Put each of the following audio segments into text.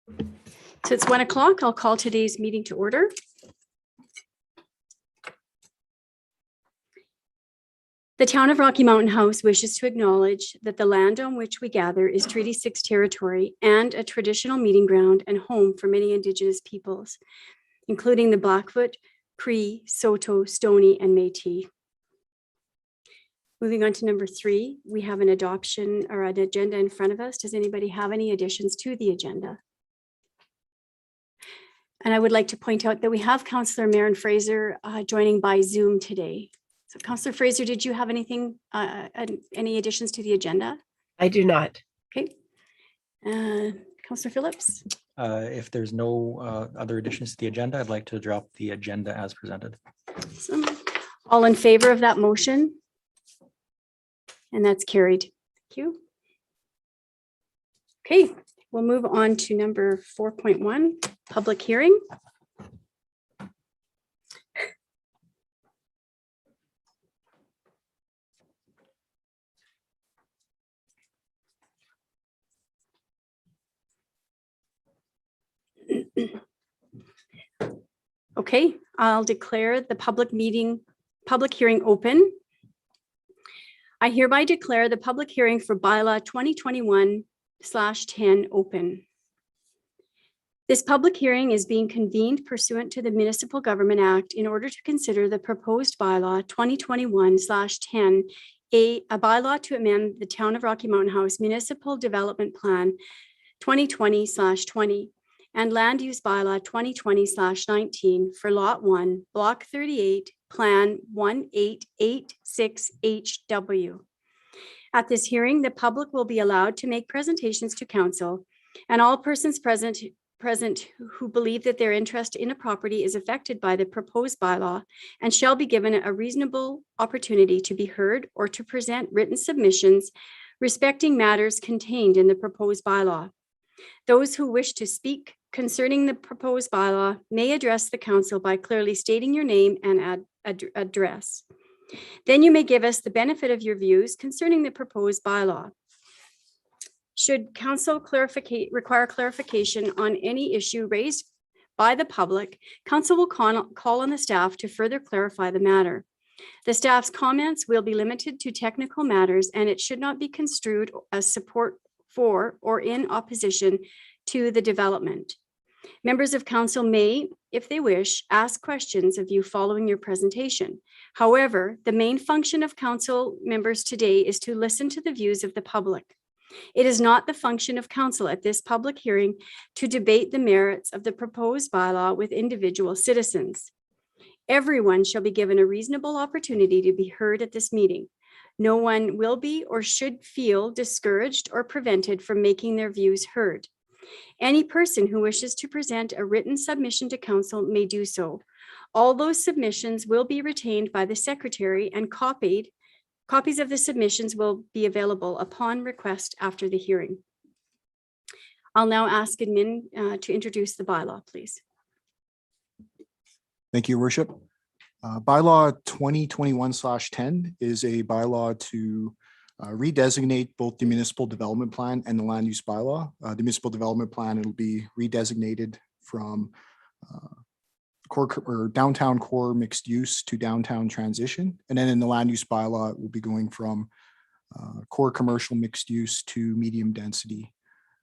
So it's 1 o'clock. I'll call today's meeting to order. The town of Rocky Mountain House wishes to acknowledge that the land on which we gather is Treaty 6 territory and a traditional meeting ground and home for many Indigenous peoples, including the Blackfoot, Cree, Saulteaux, Stoney, and Métis. Moving on to number 3, we have an adoption or an agenda in front of us. Does anybody have any additions to the agenda? And I would like to point out that we have Councillor Marin Fraser joining by Zoom today. So Councillor Fraser, did you have anything, any additions to the agenda? I do not. Okay. Councillor Phillips? If there's no other additions to the agenda, I'd like to drop the agenda as presented. Awesome. All in favor of that motion? And that's carried. Thank you. Okay, we'll move on to number 4.1, public hearing. Okay, I'll declare the public hearing open. I hereby declare the public hearing for bylaw 2021/10 open. This public hearing is being convened pursuant to the Municipal Government Act in order to consider the proposed bylaw 2021/10, a bylaw to amend the Town of Rocky Mountain House Municipal Development Plan 2020/20 and Land Use Bylaw 2020/19 for Lot 1, Block 38, Plan 1886HW. At this hearing, the public will be allowed to make presentations to council, and all persons present who believe that their interest in a property is affected by the proposed bylaw and shall be given a reasonable opportunity to be heard or to present written submissions respecting matters contained in the proposed bylaw. Those who wish to speak concerning the proposed bylaw may address the council by clearly stating your name and address. Then you may give us the benefit of your views concerning the proposed bylaw. Should council require clarification on any issue raised by the public, council will call on the staff to further clarify the matter. The staff's comments will be limited to technical matters, and it should not be construed as support for or in opposition to the development. Members of council may, if they wish, ask questions of you following your presentation. However, the main function of council members today is to listen to the views of the public. It is not the function of council at this public hearing to debate the merits of the proposed bylaw with individual citizens. Everyone shall be given a reasonable opportunity to be heard at this meeting. No one will be or should feel discouraged or prevented from making their views heard. Any person who wishes to present a written submission to council may do so. All those submissions will be retained by the secretary, and copies of the submissions will be available upon request after the hearing. I'll now ask admin to introduce the bylaw, please. Thank you, Worship. Bylaw 2021/10 is a bylaw to redesignate both the municipal development plan and the land use bylaw. The municipal development plan, it'll be redesignated from core or downtown core mixed use to downtown transition. And then in the land use bylaw, it will be going from core commercial mixed use to medium density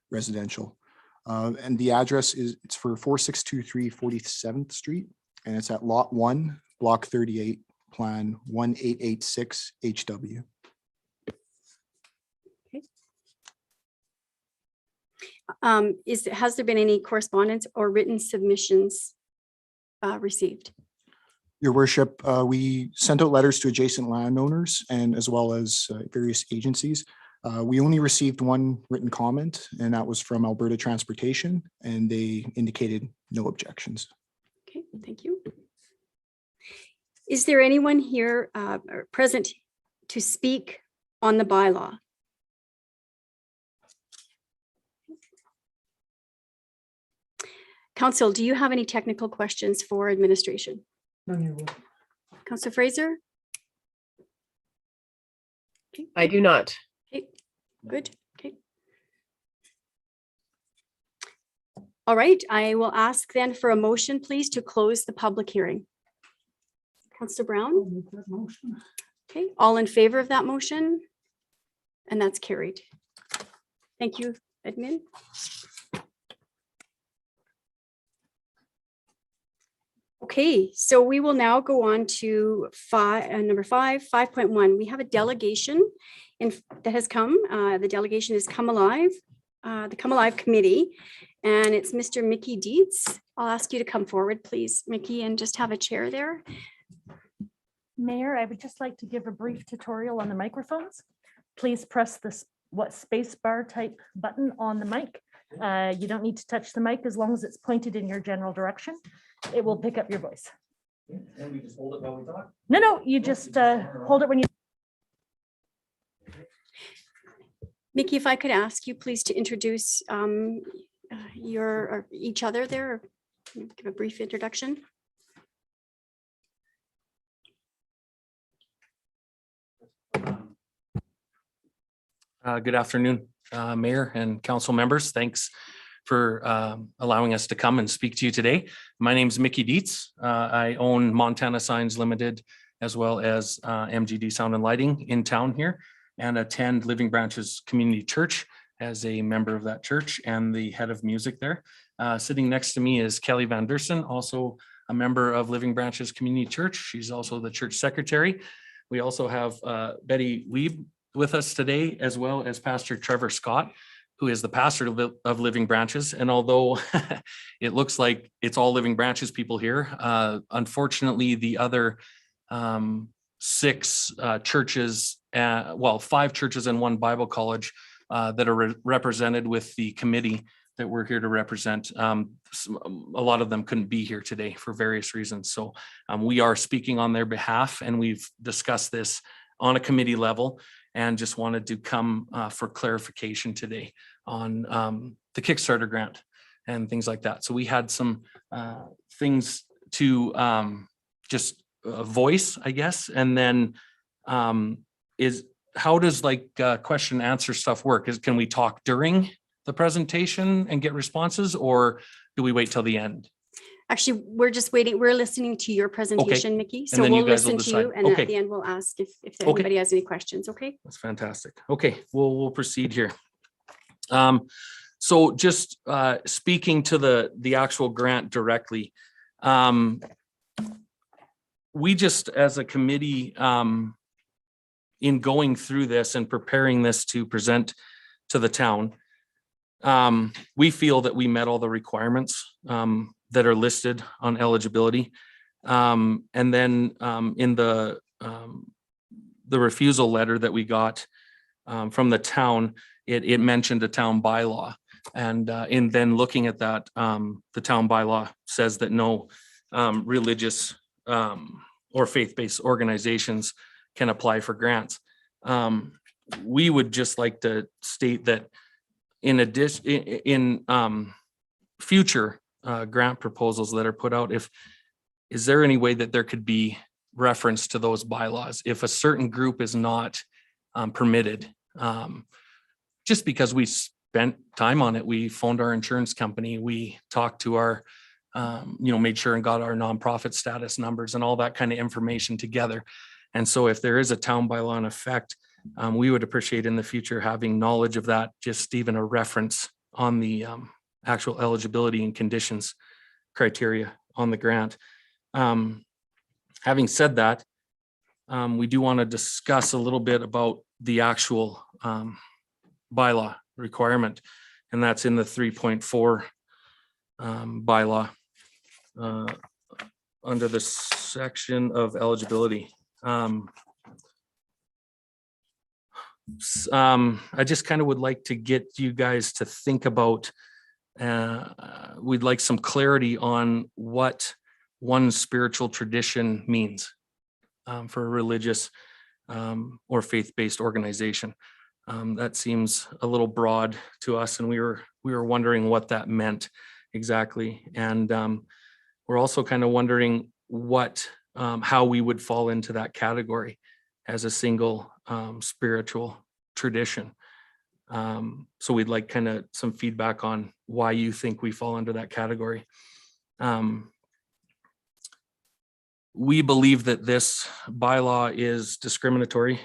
residential. And the address it's for 4623 47th Street, and it's at Lot 1, Block 38, Plan 1886 HW. Has there been any correspondence or written submissions received? Your Worship, we sent out letters to adjacent landowners and as well as various agencies. We only received one written comment, and that was from Alberta Transportation, and they indicated no objections. Okay, thank you. Is there anyone here present to speak on the bylaw? Council, do you have any technical questions for administration? None, Your Worship. Councillor Fraser? Okay. I do not. Okay, good. Okay. All right, I will ask then for a motion, please, to close the public hearing. Councillor Brown? Okay, all in favor of that motion? And that's carried. Thank you, admin. Okay, so we will now go on to number 5.1. We have a delegation that has come. The delegation is Come Alive, the Come Alive Committee, and it's Mr. Mickey Dietz. I'll ask you to come forward, please, Mickey, and just have a chair there. Mayor, I would just like to give a brief tutorial on the microphones. Please press this space bar type button on the mic. You don't need to touch the mic as long as it's pointed in your general direction. It will pick up your voice. And we just hold it while we talk? No, you just hold it when you. Mickey, if I could ask you please to introduce each other there, give a brief introduction. Good afternoon, Mayor and council members. Thanks for allowing us to come and speak to you today. My name is Mickey Dietz. I own Montana Signs Limited, as well as MGD Sound and Lighting in town here, and attend Living Branches Community Church as a member of that church and the head of music there. Sitting next to me is Kelly Van Dersen, also a member of Living Branches Community Church. She's also the church secretary. We also have Betty Weeb with us today, as well as Pastor Trevor Scott, who is the pastor of Living Branches. And although it looks like it's all Living Branches people here, unfortunately, the other 6 churches, 5 churches and 1 Bible college that are represented with the committee that we're here to represent. A lot of them couldn't be here today for various reasons. So we are speaking on their behalf, and we've discussed this on a committee level, and just wanted to come for clarification today on the Kickstarter grant and things like that. So we had some things to just voice, I guess, and then how does question and answer stuff work? Can we talk during the presentation and get responses, or do we wait till the end? Actually, we're just waiting. We're listening to your presentation, Mickey. So then we'll you guys will listen to you, decide. and Okay. at the end, we'll ask if Okay. anybody has any questions. Okay. That's fantastic. Okay, we'll proceed here. So just speaking to the actual grant directly, we just as a committee, in going through this and preparing this to present to the town, we feel that we met all the requirements that are listed on eligibility. And then in the refusal letter that we got from the town, it mentioned a town bylaw. And in then looking at that, the town bylaw says that no religious or faith-based organizations can apply for grants. We would just like to state that in addition, in future grant proposals that are put out, is there any way that there could be reference to those bylaws if a certain group is not permitted? Just because we spent time on it, we phoned our insurance company, we talked to our, made sure and got our nonprofit status numbers and all that kind of information together. And so if there is a town bylaw in effect, we would appreciate in the future having knowledge of that, just even a reference on the actual eligibility and conditions criteria on the grant. Having said that, we do want to discuss a little bit about the actual bylaw requirement, and that's in the 3.4 bylaw under the section of eligibility. I just kind of would like to get you guys to think about, we'd like some clarity on what one spiritual tradition means for a religious or faith-based organization. That seems a little broad to us, and we were wondering what that meant exactly. And we're also kind of wondering how we would fall into that category as a single spiritual tradition. So we'd like kind of some feedback on why you think we fall under that category. We believe that this bylaw is discriminatory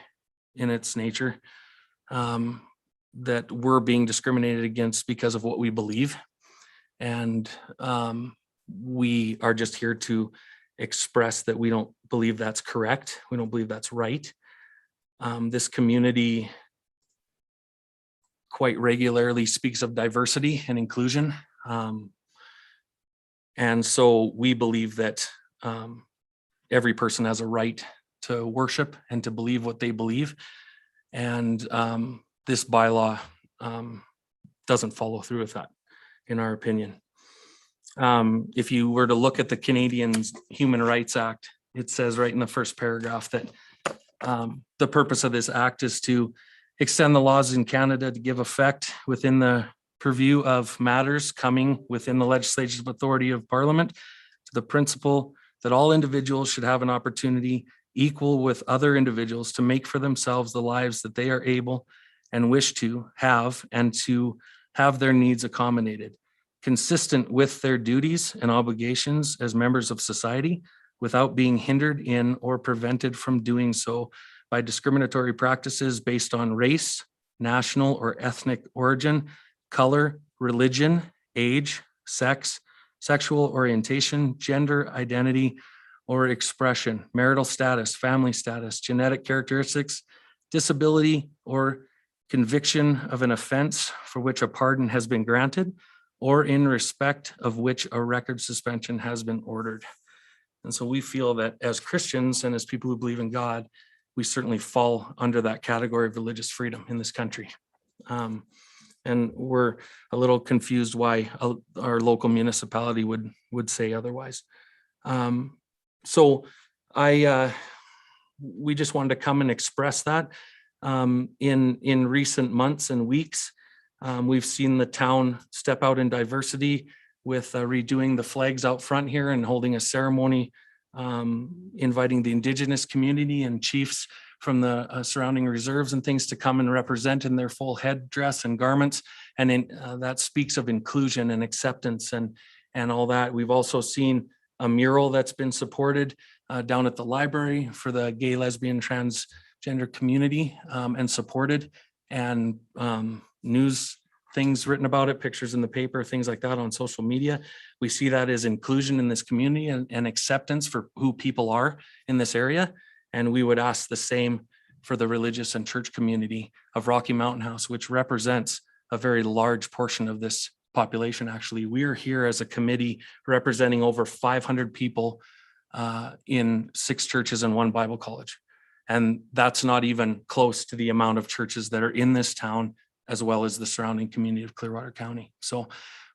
in its nature, that we're being discriminated against because of what we believe. And we are just here to express that we don't believe that's correct. We don't believe that's right. This community quite regularly speaks of diversity and inclusion. And so we believe that every person has a right to worship and to believe what they believe. And this bylaw doesn't follow through with that, in our opinion. If you were to look at the Canadian Human Rights Act, it says right in the first paragraph that the purpose of this act is to extend the laws in Canada to give effect within the purview of matters coming within the legislative authority of Parliament to the principle that all individuals should have an opportunity equal with other individuals to make for themselves the lives that they are able and wish to have, and to have their needs accommodated, consistent with their duties and obligations as members of society, without being hindered in or prevented from doing so by discriminatory practices based on race, national or ethnic origin, color, religion, age, sex, sexual orientation, gender identity or expression, marital status, family status, genetic characteristics, disability, or conviction of an offense for which a pardon has been granted, or in respect of which a record suspension has been ordered. And so we feel that as Christians and as people who believe in God, we certainly fall under that category of religious freedom in this country. And we're a little confused why our local municipality would say otherwise. So we just wanted to come and express that. In recent months and weeks, we've seen the town step out in diversity with redoing the flags out front here and holding a ceremony, inviting the Indigenous community and chiefs from the surrounding reserves and things to come and represent in their full headdress and garments. And that speaks of inclusion and acceptance and all that. We've also seen a mural that's been supported down at the library for the gay, lesbian, transgender community and supported, and news things written about it, pictures in the paper, things like that on social media. We see that as inclusion in this community and acceptance for who people are in this area. And we would ask the same for the religious and church community of Rocky Mountain House, which represents a very large portion of this population. Actually, we are here as a committee representing over 500 people in 6 churches and 1 Bible college. And that's not even close to the amount of churches that are in this town, as well as the surrounding community of Clearwater County. So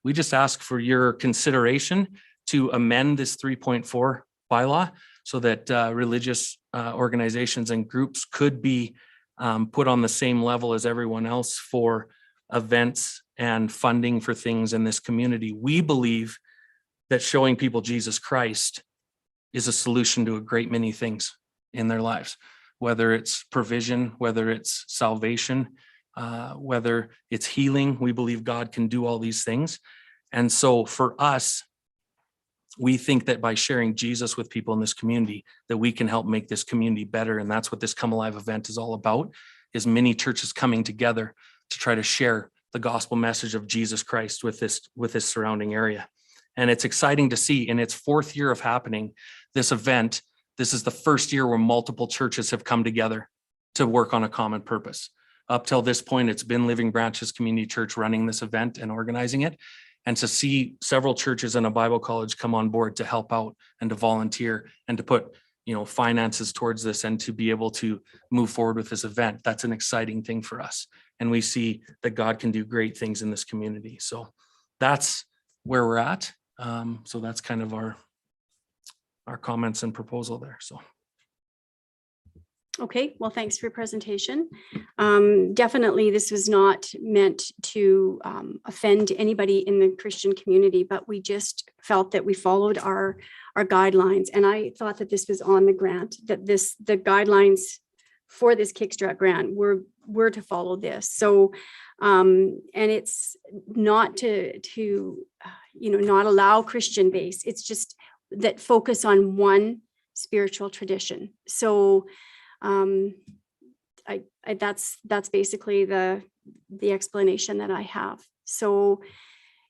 we just ask for your consideration to amend this 3.4 bylaw so that religious organizations and groups could be put on the same level as everyone else for events and funding for things in this community. We believe that showing people Jesus Christ is a solution to a great many things in their lives, whether it's provision, whether it's salvation, whether it's healing. We believe God can do all these things. And so for us, we think that by sharing Jesus with people in this community, that we can help make this community better. And that's what this Come Alive event is all about, is many churches coming together to try to share the gospel message of Jesus Christ with this surrounding area. And it's exciting to see in its 4th year of happening, this event. This is the first year where multiple churches have come together to work on a common purpose. Up till this point, it's been Living Branches Community Church running this event and organizing it. And to see several churches and a Bible college come on board to help out and to volunteer and to put, finances towards this and to be able to move forward with this event, that's an exciting thing for us. And we see that God can do great things in this community. So that's where we're at. So that's kind of our comments and proposal there. So. Okay, well, thanks for your presentation. Definitely, this was not meant to offend anybody in the Christian community, but we just felt that we followed our guidelines. And I thought that this was on the grant, that the guidelines for this Kickstart grant were to follow this. So And it's not to not allow Christian base. It's just that focus on one spiritual tradition. So that's basically the explanation that I have. So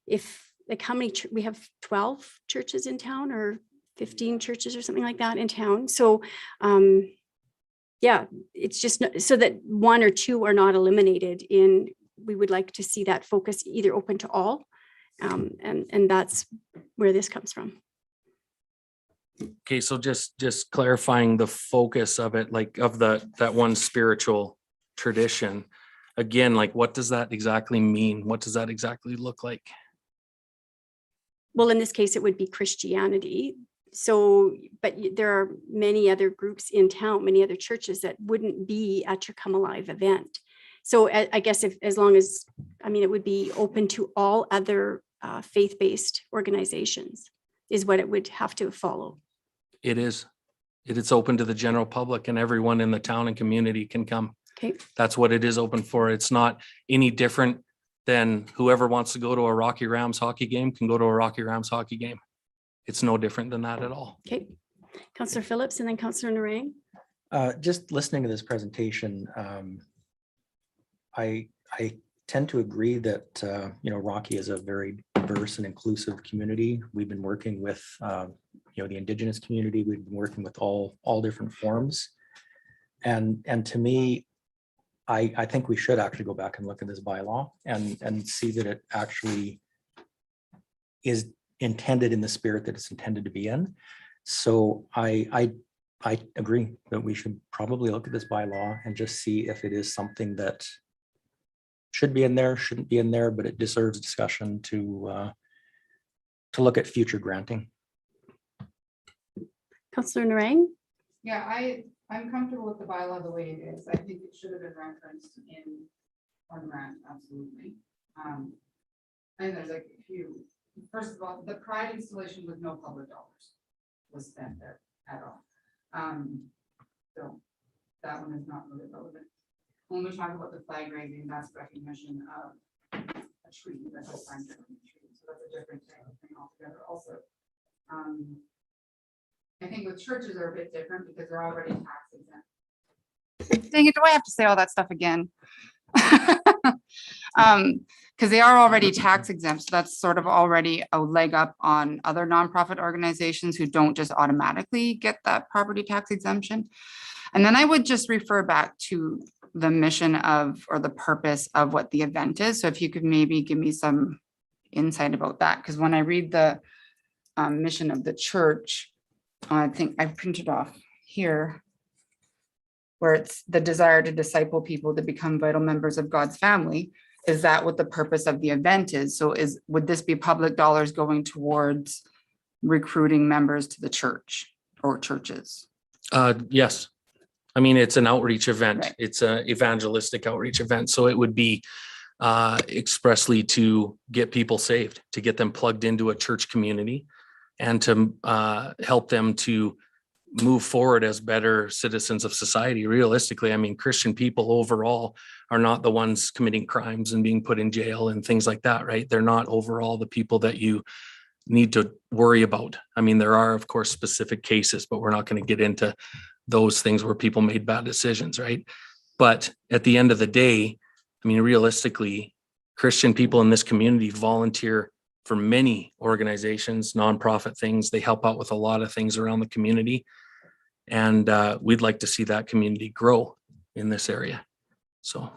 if like how many, we have 12 churches in town or 15 churches or something like that in town. So yeah, it's just so that one or two are not eliminated we would like to see that focus either open to all. And that's where this comes from. Okay, so just clarifying the focus of it, like of that one spiritual tradition. Again, like what does that exactly mean? What does that exactly look like? Well, in this case, it would be Christianity. So, but there are many other groups in town, many other churches that wouldn't be at your Come Alive event. So I guess as long as, it would be open to all other faith-based organizations is what it would have to follow. It is. It's open to the general public and everyone in the town and community can come. Okay. That's what it is open for. It's not any different than whoever wants to go to a Rocky Rams hockey game can go to a Rocky Rams hockey game. It's no different than that at all. Okay. Councillor Phillips and then Councillor Narang. Just listening to this presentation, I tend to agree that Rocky is a very diverse and inclusive community. We've been working with the Indigenous community. We've been working with all different forms, and to me, I think we should actually go back and look at this bylaw and see that it actually is intended in the spirit that it's intended to be in. So I agree that we should probably look at this bylaw and just see if it is something that should be in there, shouldn't be in there, but it deserves discussion to look at future granting. Councillor Narang. Yeah, I'm comfortable with the bylaw the way it is. I think it should have been referenced in our grant, absolutely. And there's like a few, first of all, the Pride installation with no public dollars was spent there at all. So that one is not really relevant. When we talk about the flag raising, that's recognition of a tree that has signed a tree. So that's a different thing altogether also. I think with churches are a bit different because they're already tax exempt. Dang it, do I have to say all that stuff again? Because they are already tax exempt, so that's sort of already a leg up on other nonprofit organizations who don't just automatically get that property tax exemption. And then I would just refer back to the mission of, or the purpose of what the event is. So if you could maybe give me some insight about that, because when I read the mission of the church, I think I printed off here, where it's the desire to disciple people to become vital members of God's family. Is that what the purpose of the event is? So would this be public dollars going towards recruiting members to the church or churches? Yes. I mean, it's an outreach event. Right. It's an evangelistic outreach event. So it would be expressly to get people saved, to get them plugged into a church community and to help them to move forward as better citizens of society. Realistically, I mean, Christian people overall are not the ones committing crimes and being put in jail and things like that, right? They're not overall the people that you need to worry about. I mean, there are, of course, specific cases, but we're not going to get into those things where people made bad decisions, right? But at the end of the day, I mean, realistically, Christian people in this community volunteer for many organizations, nonprofit things. They help out with a lot of things around the community. And we'd like to see that community grow in this area. So.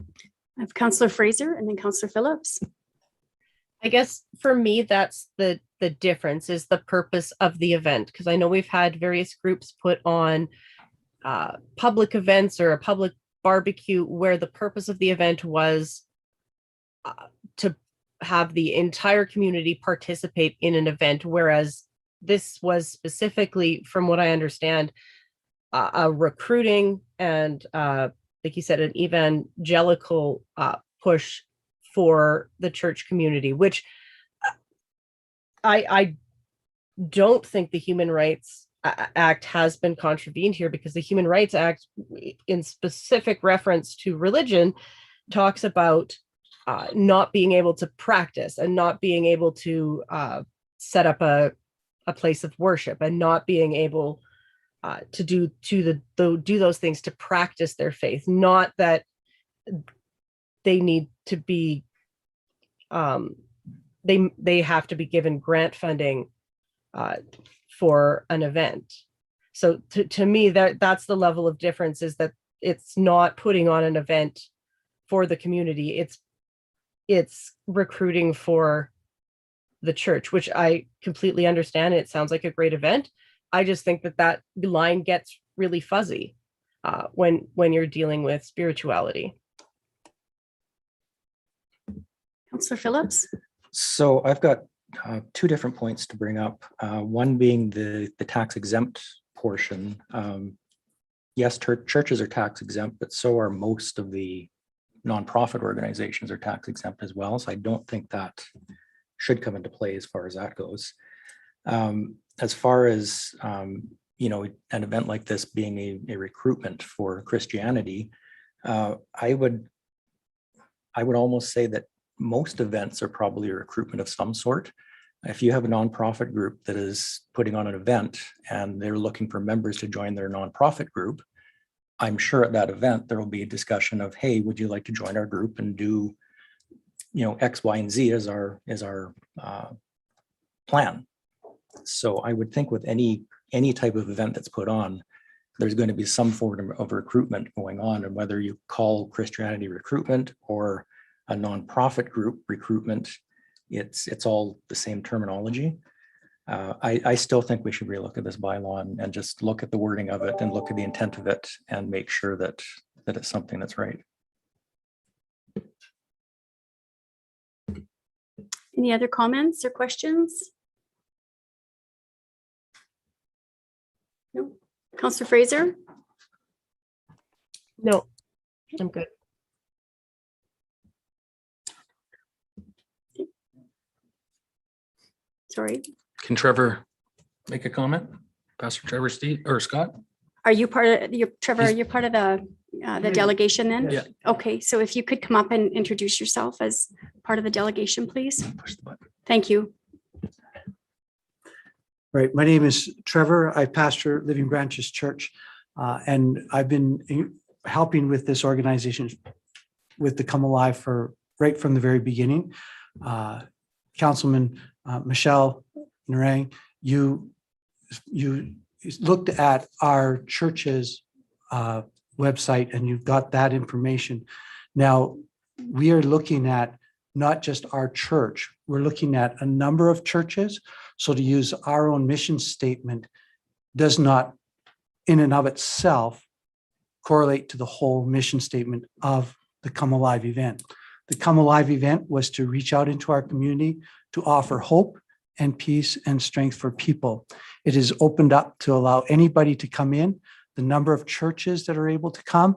I have Councillor Fraser and then Councillor Phillips. I guess for me, that's the difference, is the purpose of the event. Because I know we've had various groups put on public events or a public barbecue where the purpose of the event was to have the entire community participate in an event, whereas this was specifically, from what I understand, a recruiting and, like you said, an evangelical push for the church community, which I don't think the human rights Act has been contravened here, because the Human Rights Act, in specific reference to religion, talks about not being able to practice and not being able to set up a place of worship, and not being able to do those things to practice their faith. Not that they need to be they have to be given grant funding for an event. So to me, that's the level of difference, is that it's not putting on an event for the community. It's recruiting for the church, which I completely understand. It sounds like a great event. I just think that line gets really fuzzy when you're dealing with spirituality. Councillor Phillips? So I've got two different points to bring up. One being the tax exempt portion. Yes, churches are tax exempt, but so are most of the nonprofit organizations are tax exempt as well. So I don't think that should come into play as far as that goes. As far as you know, an event like this being a recruitment for Christianity, I would almost say that most events are probably a recruitment of some sort. If you have a nonprofit group that is putting on an event and they're looking for members to join their nonprofit group, I'm sure at that event there will be a discussion of, hey, would you like to join our group and do, you know, X, Y, and Z as our plan. So I would think with any type of event that's put on, there's going to be some form of recruitment going on, and whether you call Christianity recruitment or a nonprofit group recruitment, it's all the same terminology. I still think we should relook at this bylaw and just look at the wording of it and look at the intent of it and make sure that it's something that's right. Any other comments or questions? No. Councillor Fraser? No, I'm good. Sorry. Can Trevor make a comment? Pastor Trevor Steve or Scott? Are you part of, Trevor, are you part of the delegation then? Yeah. Okay, so if you could come up and introduce yourself as part of the delegation, please. Push the button. Thank you. Right. My name is Trevor. I pastor Living Branches Church, and I've been helping with this organization with the Come Alive right from the very beginning. Councilman Michelle Narang, you looked at our church's website and you've got that information. Now, we are looking at not just our church, we're looking at a number of churches. So to use our own mission statement does not in and of itself correlate to the whole mission statement of the Come Alive event. The Come Alive event was to reach out into our community to offer hope and peace and strength for people. It is opened up to allow anybody to come in. The number of churches that are able to come,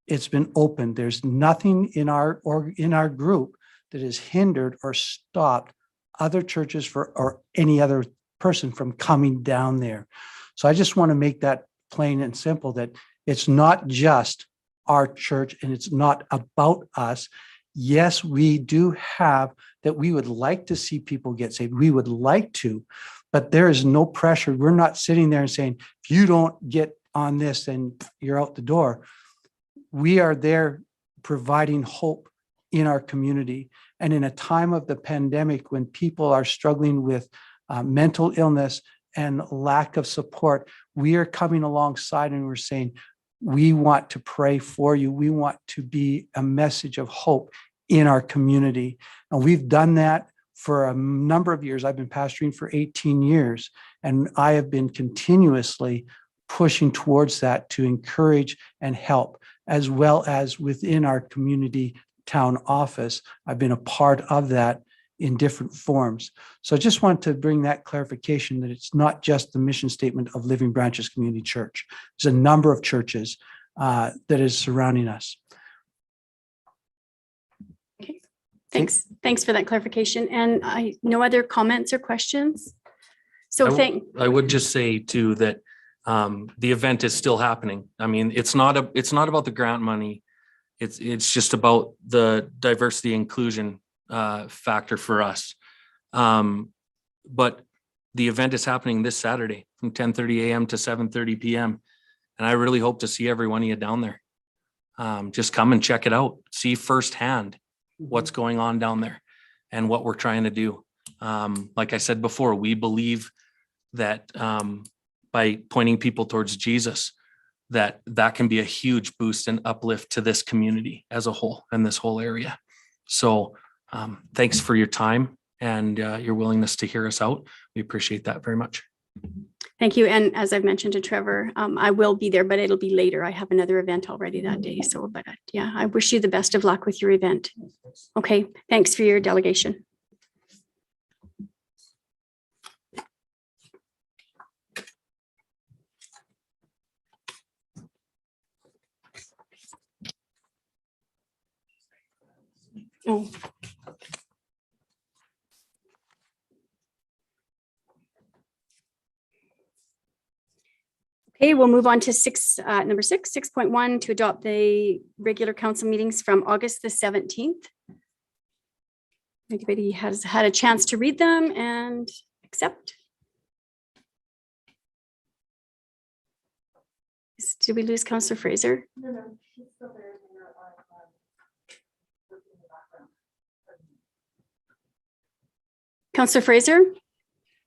it's been opened. There's nothing in our group that has hindered or stopped other churches or any other person from coming down there. So I just want to make that plain and simple, that it's not just our church and it's not about us. Yes, we do have that we would like to see people get saved. We would like to, but there is no pressure. We're not sitting there and saying, if you don't get on this, then you're out the door. We are there providing hope in our community. And in a time of the pandemic, when people are struggling with mental illness and lack of support, we are coming alongside and we're saying, we want to pray for you. We want to be a message of hope in our community. And we've done that for a number of years. I've been pastoring for 18 years, and I have been continuously pushing towards that to encourage and help, as well as within our community town office. I've been a part of that in different forms. So I just want to bring that clarification that it's not just the mission statement of Living Branches Community Church. There's a number of churches that is surrounding us. Okay, thanks. Thanks for that clarification. And no other comments or questions? So I would just say too that the event is still happening. I mean, it's not about the grant money. It's just about the diversity inclusion factor for us. But the event is happening this Saturday from 10:30 a.m. to 7:30 p.m. And I really hope to see every one of you down there. Just come and check it out. See firsthand what's going on down there and what we're trying to do. Like I said before, we believe that by pointing people towards Jesus, that can be a huge boost and uplift to this community as a whole and this whole area. So thanks for your time and your willingness to hear us out. We appreciate that very much. Thank you. And as I've mentioned to Trevor, I will be there, but it'll be later. I have another event already that day. So, but yeah, I wish you the best of luck with your event. Okay. Thanks for your delegation. Oh. Okay, we'll move on to number 6.1, to adopt the regular council meetings from August the 17th. Anybody has had a chance to read them and accept? Did we lose Councillor Fraser? No, she's still there. Councillor Fraser?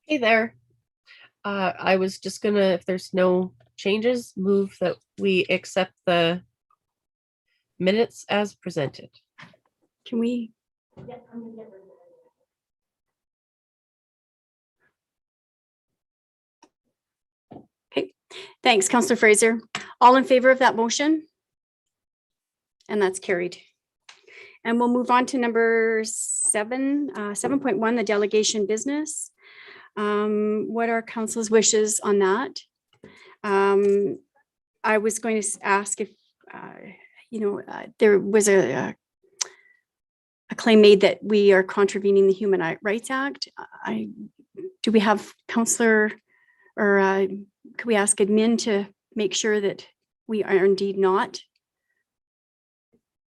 Hey there. I was just gonna, if there's no changes, move that we accept the minutes as presented. Can we? Yeah, I'm gonna get rid of it. Okay, thanks, Councillor Fraser. All in favor of that motion? And that's carried. And we'll move on to number 7.1, the delegation business. What are council's wishes on that? I was going to ask if, there was a claim made that we are contravening the Human Rights Act. Do we have Councillor, or could we ask admin to make sure that we are indeed not?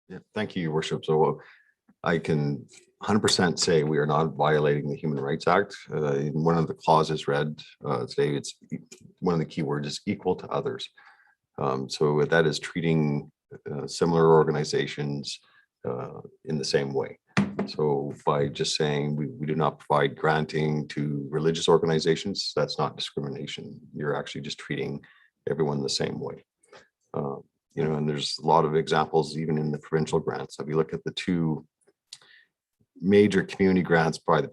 Yeah, thank you, Your Worship. So I can 100% say we are not violating the Human Rights Act. In one of the clauses read today, it's one of the key words is equal to others. So that is treating similar organizations in the same way. So by just saying we do not provide granting to religious organizations, that's not discrimination. You're actually just treating everyone the same way. And there's a lot of examples even in the provincial grants. If you look at the two major community grants by the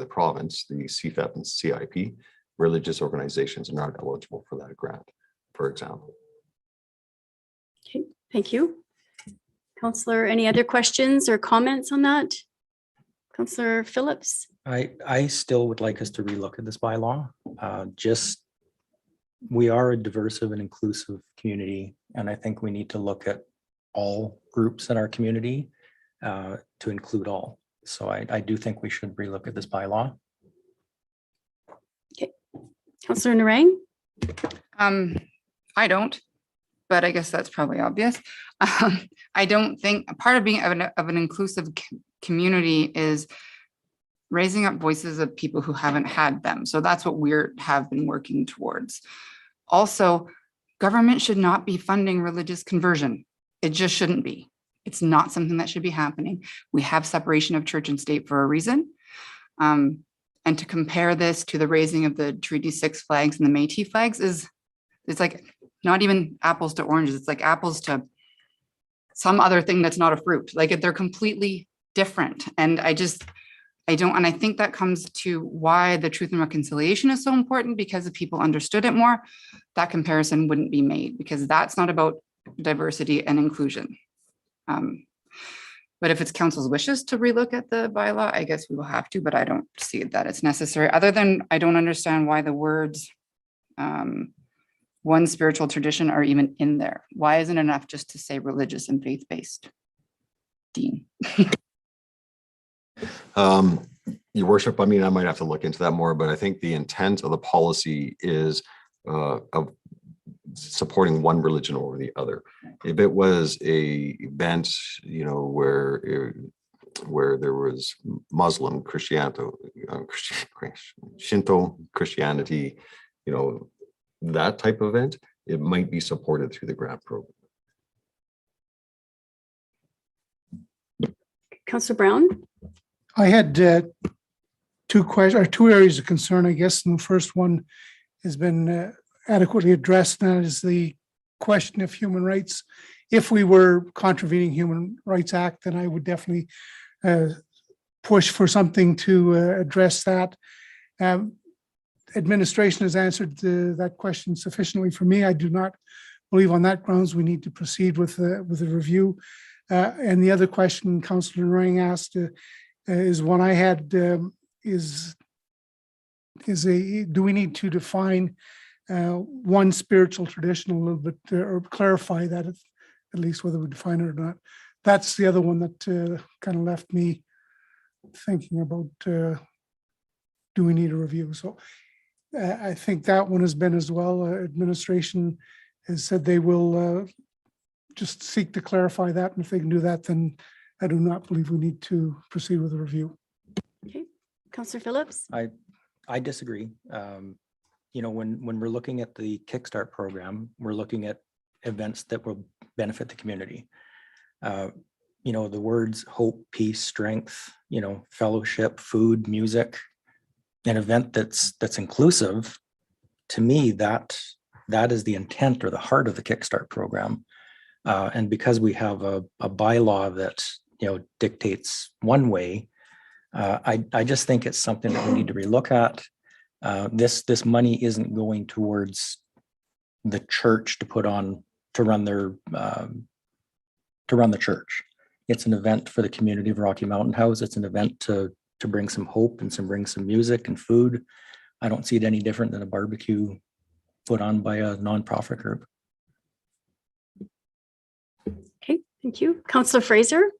province, the CFEP and CIP, religious organizations are not eligible for that grant, for example. Okay, thank you. Councillor, any other questions or comments on that? Councillor Phillips? I still would like us to relook at this bylaw. We are a diverse and inclusive community, and I think we need to look at all groups in our community to include all. So I do think we should relook at this bylaw. Okay, Councillor Narang? I don't, but I guess that's probably obvious. I don't think part of being of an inclusive community is raising up voices of people who haven't had them. So that's what have been working towards. Also, government should not be funding religious conversion. It just shouldn't be. It's not something that should be happening. We have separation of church and state for a reason. And to compare this to the raising of the Treaty 6 flags and the Métis flags it's like not even apples to oranges. It's like apples to some other thing that's not a fruit. Like they're completely different. And I think that comes to why the Truth and Reconciliation is so important, because if people understood it more, that comparison wouldn't be made, because that's not about diversity and inclusion. But if it's council's wishes to relook at the bylaw, I guess we will have to, but I don't see that it's necessary. Other than I don't understand why the words one spiritual tradition are even in there. Why isn't it enough just to say religious and faith-based? Dean. Your Worship, I mean, I might have to look into that more, but I think the intent of the policy is of supporting one religion over the other. If it was a event, you know, where there was Muslim Christianity, Shinto Christianity, you know, that type of event, it might be supported through the grant program. Councillor Brown? I had two areas of concern, I guess, and the first one has been adequately addressed, and that is the question of human rights. If we were contravening Human Rights Act, then I would definitely push for something to address that. Administration has answered that question sufficiently for me. I do not believe on that grounds we need to proceed with a review. And the other question Councillor Narang asked is one I had, do we need to define one spiritual tradition a little bit, or clarify that at least, whether we define it or not? That's the other one that kind of left me thinking about, do we need a review? So I think that one has been as well. Administration has said they will just seek to clarify that. And if they can do that, then I do not believe we need to proceed with a review. Okay, Councillor Phillips? I disagree. You know, when we're looking at the Kickstart program, we're looking at events that will benefit the community. You know, the words hope, peace, strength, you know, fellowship, food, music, an event that's inclusive. To me, that is the intent or the heart of the Kickstart program. And because we have a bylaw that, you know, dictates one way, I just think it's something that we need to relook at. This money isn't going towards the church to run the church. It's an event for the community of Rocky Mountain House. It's an event to bring some hope and bring some music and food. I don't see it any different than a barbecue put on by a nonprofit group. Okay, thank you. Councillor Fraser?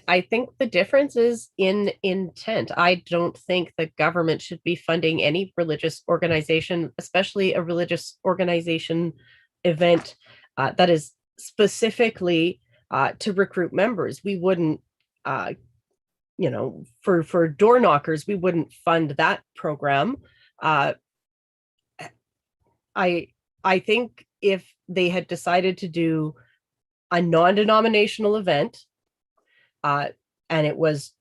I think the difference is in intent. I don't think the government should be funding any religious organization, especially a religious organization event that is specifically to recruit members. We wouldn't, you know, for door knockers, we wouldn't fund that program. I think if they had decided to do a non-denominational event, and it was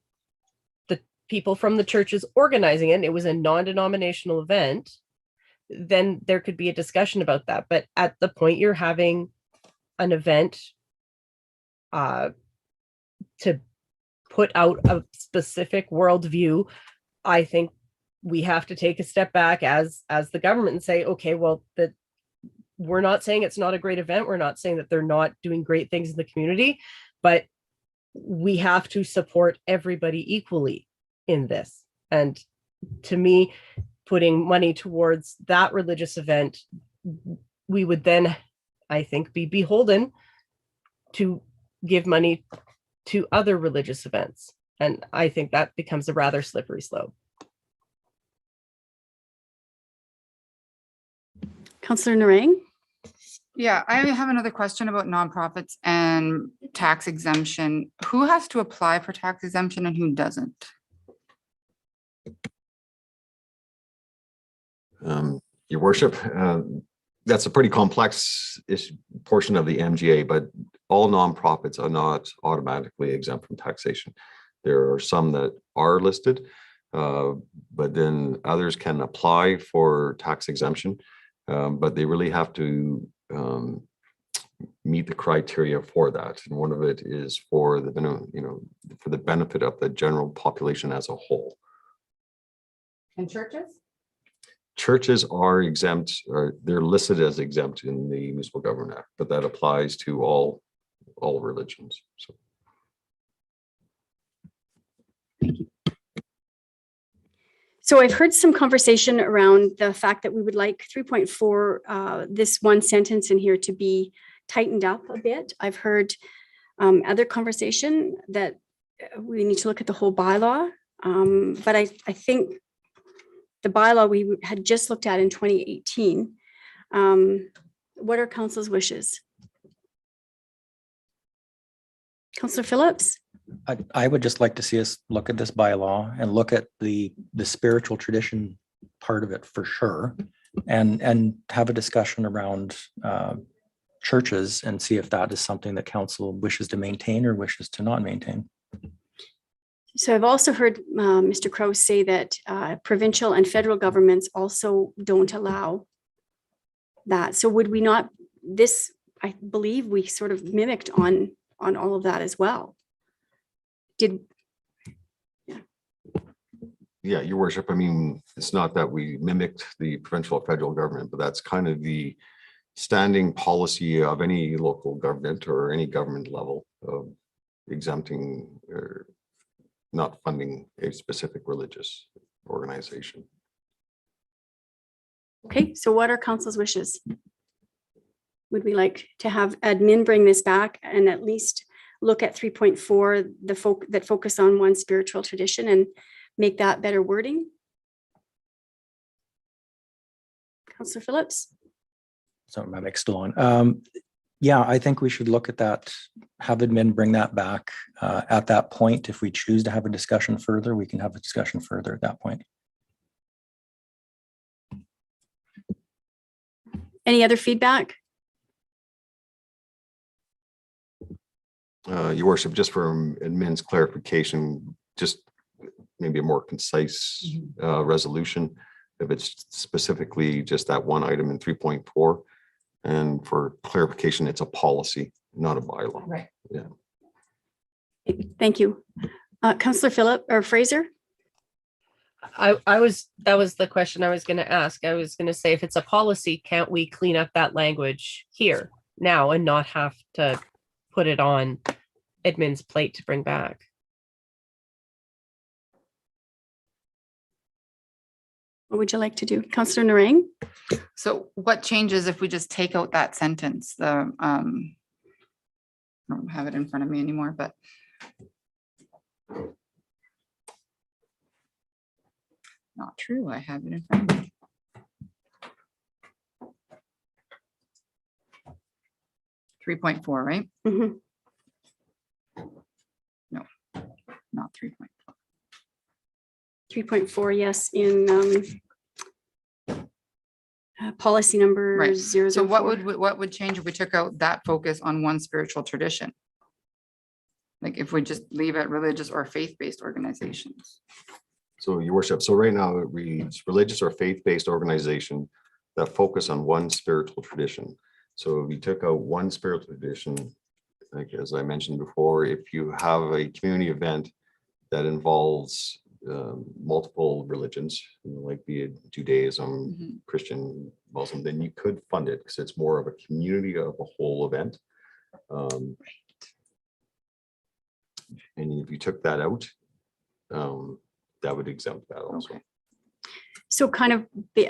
the people from the churches organizing it, and it was a non-denominational event, then there could be a discussion about that. But at the point you're having an event to put out a specific worldview, I think we have to take a step back as the government and say, okay, well, we're not saying it's not a great event. We're not saying that they're not doing great things in the community, but we have to support everybody equally in this. And to me, putting money towards that religious event, we would then, I think, be beholden to give money to other religious events. And I think that becomes a rather slippery slope. Councillor Narang? Yeah, I have another question about nonprofits and tax exemption. Who has to apply for tax exemption and who doesn't? Your worship, that's a pretty complex portion of the MGA, but all nonprofits are not automatically exempt from taxation. There are some that are listed, but then others can apply for tax exemption, but they really have to meet the criteria for that. And one of it is for the, for the benefit of the general population as a whole. And churches? Churches are exempt, or they're listed as exempt in the Municipal Government Act, but that applies to all religions. So. So I've heard some conversation around the fact that we would like 3.4, this one sentence in here to be tightened up a bit. I've heard other conversation that we need to look at the whole bylaw. But I think the bylaw we had just looked at in 2018. What are council's wishes? Councillor Phillips? I would just like to see us look at this bylaw and look at the spiritual tradition part of it for sure. And have a discussion around churches and see if that is something that council wishes to maintain or wishes to not maintain. So I've also heard Mr. Crowe say that provincial and federal governments also don't allow that. So would we not, this, I believe we sort of mimicked on all of that as well. Yeah, your worship, I mean, it's not that we mimicked the provincial or federal government, but that's kind of the standing policy of any local government or any government level of exempting or not funding a specific religious organization. Okay, so what are council's wishes? Would we like to have admin bring this back and at least look at 3.4, that focus on one spiritual tradition and make that better wording? Councillor Phillips? So my mic's still on. Yeah, I think we should look at that, have admin bring that back at that point. If we choose to have a discussion further, we can have a discussion further at that point. Any other feedback? Your worship, just for admin's clarification, just maybe a more concise resolution, if it's specifically just that one item in 3.4. And for clarification, it's a policy, not a bylaw. Right. Yeah. Thank you. Councillor Phillip or Fraser? that was the question I was going to ask. I was going to say, if it's a policy, can't we clean up that language here now and not have to put it on admin's plate to bring back? What would you like to do? Councillor Narang? So what changes if we just take out that sentence? The I don't have it in front of me anymore, but not true. I have it in front of me. .4, right? Mhm. No, not 3.4. 3.4, yes, in policy number Right. 004. So what would change if we took out that focus on one spiritual tradition? Like if we just leave it religious or faith-based organizations? So your worship, so right now it reads religious or faith-based organization that focus on one spiritual tradition. So if you took out one spiritual tradition, like as I mentioned before, if you have a community event that involves multiple religions, like be it Judaism, Christian, Muslim, then you could fund it because it's more of a community of a whole event. And if you took that out, that would exempt that also. Okay. So kind of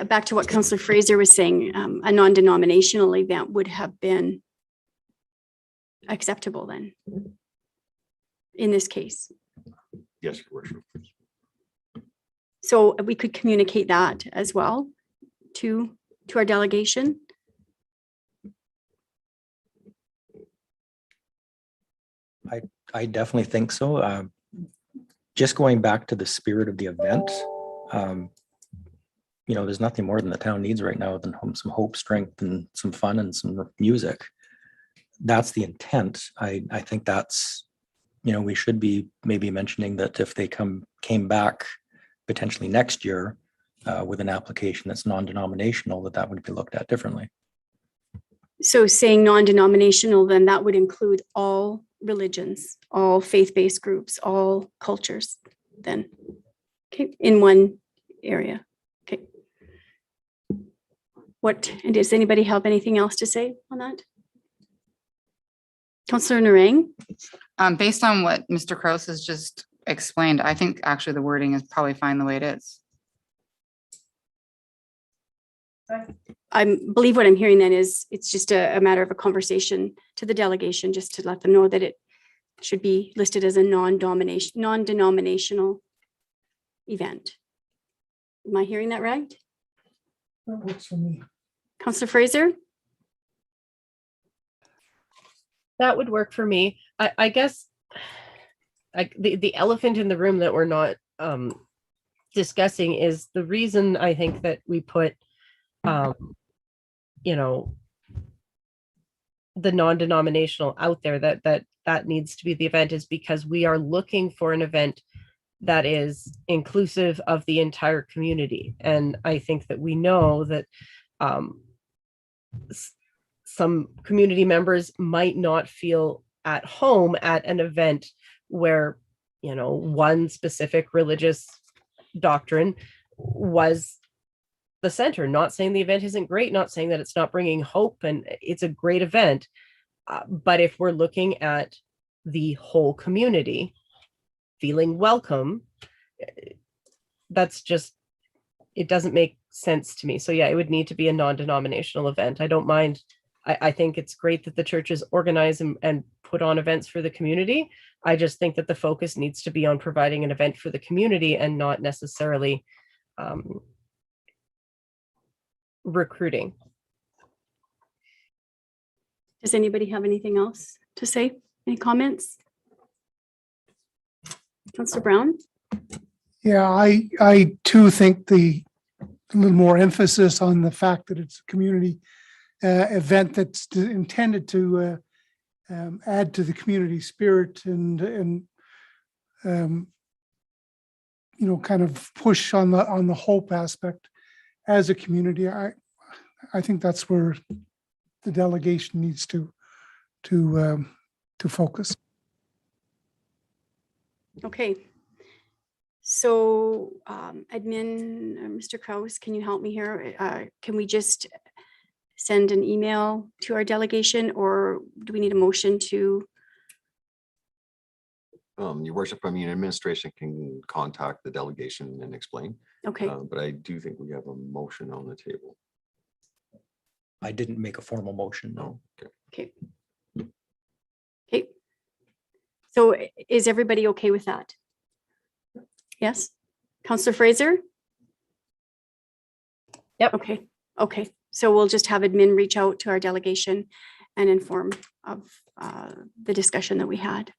back to what Councillor Fraser was saying, a non-denominational event would have been acceptable then in this case. Yes, your worship. So we could communicate that as well to our delegation. I definitely think so. Just going back to the spirit of the event, there's nothing more than the town needs right now than some hope, strength, and some fun and some music. That's the intent. I think that's, we should be maybe mentioning that if they came back potentially next year with an application that's non-denominational, that would be looked at differently. So saying non-denominational, then that would include all religions, all faith-based groups, all cultures then, okay, in one area. Okay. And does anybody have anything else to say on that? Councillor Narang? Based on what Mr. Kraus has just explained, I think actually the wording is probably fine the way it is. I believe what I'm hearing then is it's just a matter of a conversation to the delegation, just to let them know that it should be listed as a non-denominational event. Am I hearing that right? That works for me. Counselor Fraser? That would work for me. I guess the elephant in the room that we're not discussing is the reason I think that we put, you know, the non-denominational out there, that needs to be the event, is because we are looking for an event that is inclusive of the entire community. And I think that we know that some community members might not feel at home at an event where, you know, one specific religious doctrine was the center. Not saying the event isn't great, not saying that it's not bringing hope, and it's a great event. But if we're looking at the whole community feeling welcome, that's just, it doesn't make sense to me. So yeah, it would need to be a non-denominational event. I don't mind. I think it's great that the churches organize and put on events for the community. I just think that the focus needs to be on providing an event for the community and not necessarily recruiting. Does anybody have anything else to say? Any comments? Councillor Brown? Yeah, I too think a little more emphasis on the fact that it's a community event that's intended to add to the community spirit and you know, kind of push on the hope aspect as a community. I think that's where the delegation needs to focus. Okay. So admin, Mr. Kraus, can you help me here? Can we just send an email to our delegation, or do we need a motion to? Your worship, I mean, administration can contact the delegation and explain. Okay, But I do think we have a motion on the table. I didn't make a formal motion, no. Okay. okay. So is everybody okay with that? Yes? Councillor Fraser? Yep. Okay. So we'll just have admin reach out to our delegation and inform of the discussion that we had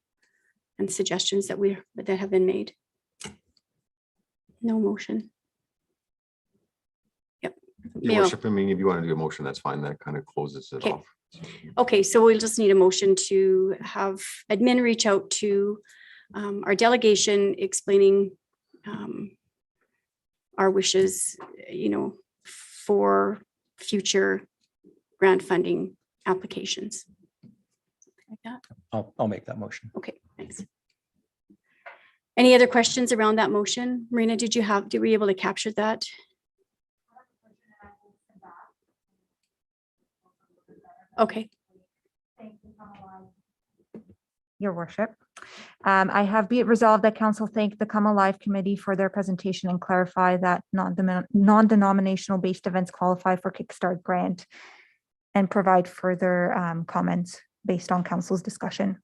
and suggestions that have been made. No motion. Yep. Your Mayo. worship, I mean, if you want to do a motion, that's fine. That kind of closes it Okay. off. Okay, so we'll just need a motion to have admin reach out to our delegation explaining our wishes, you know, for future grant funding applications. Like that. I'll make that motion. Okay, thanks. Any other questions around that motion? Marina, were you able to capture that? Okay, Your worship. I have be it resolved that council thank the Come Alive Committee for their presentation and clarify that non-denominational based events qualify for Kickstart grant and provide further comments based on council's discussion.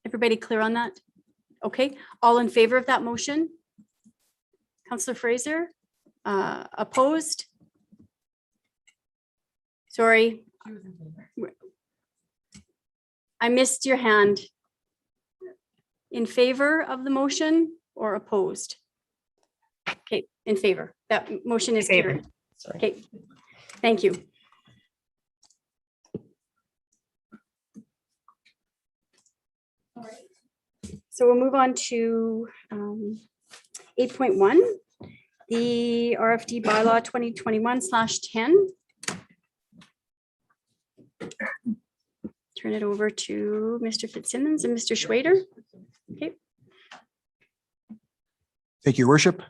everybody clear on that? Okay, all in favor of that motion? Councillor Fraser, opposed? Sorry. I missed your hand. In favor of the motion or opposed? Okay, in favor. That motion is Favor. carried. Sorry. Okay, thank you. So we'll move on to 8.1, the RFD bylaw 2021/10. Turn it over to Mr. Fitzsimmons and Mr. Schwader. Okay. Thank you, Your Worship.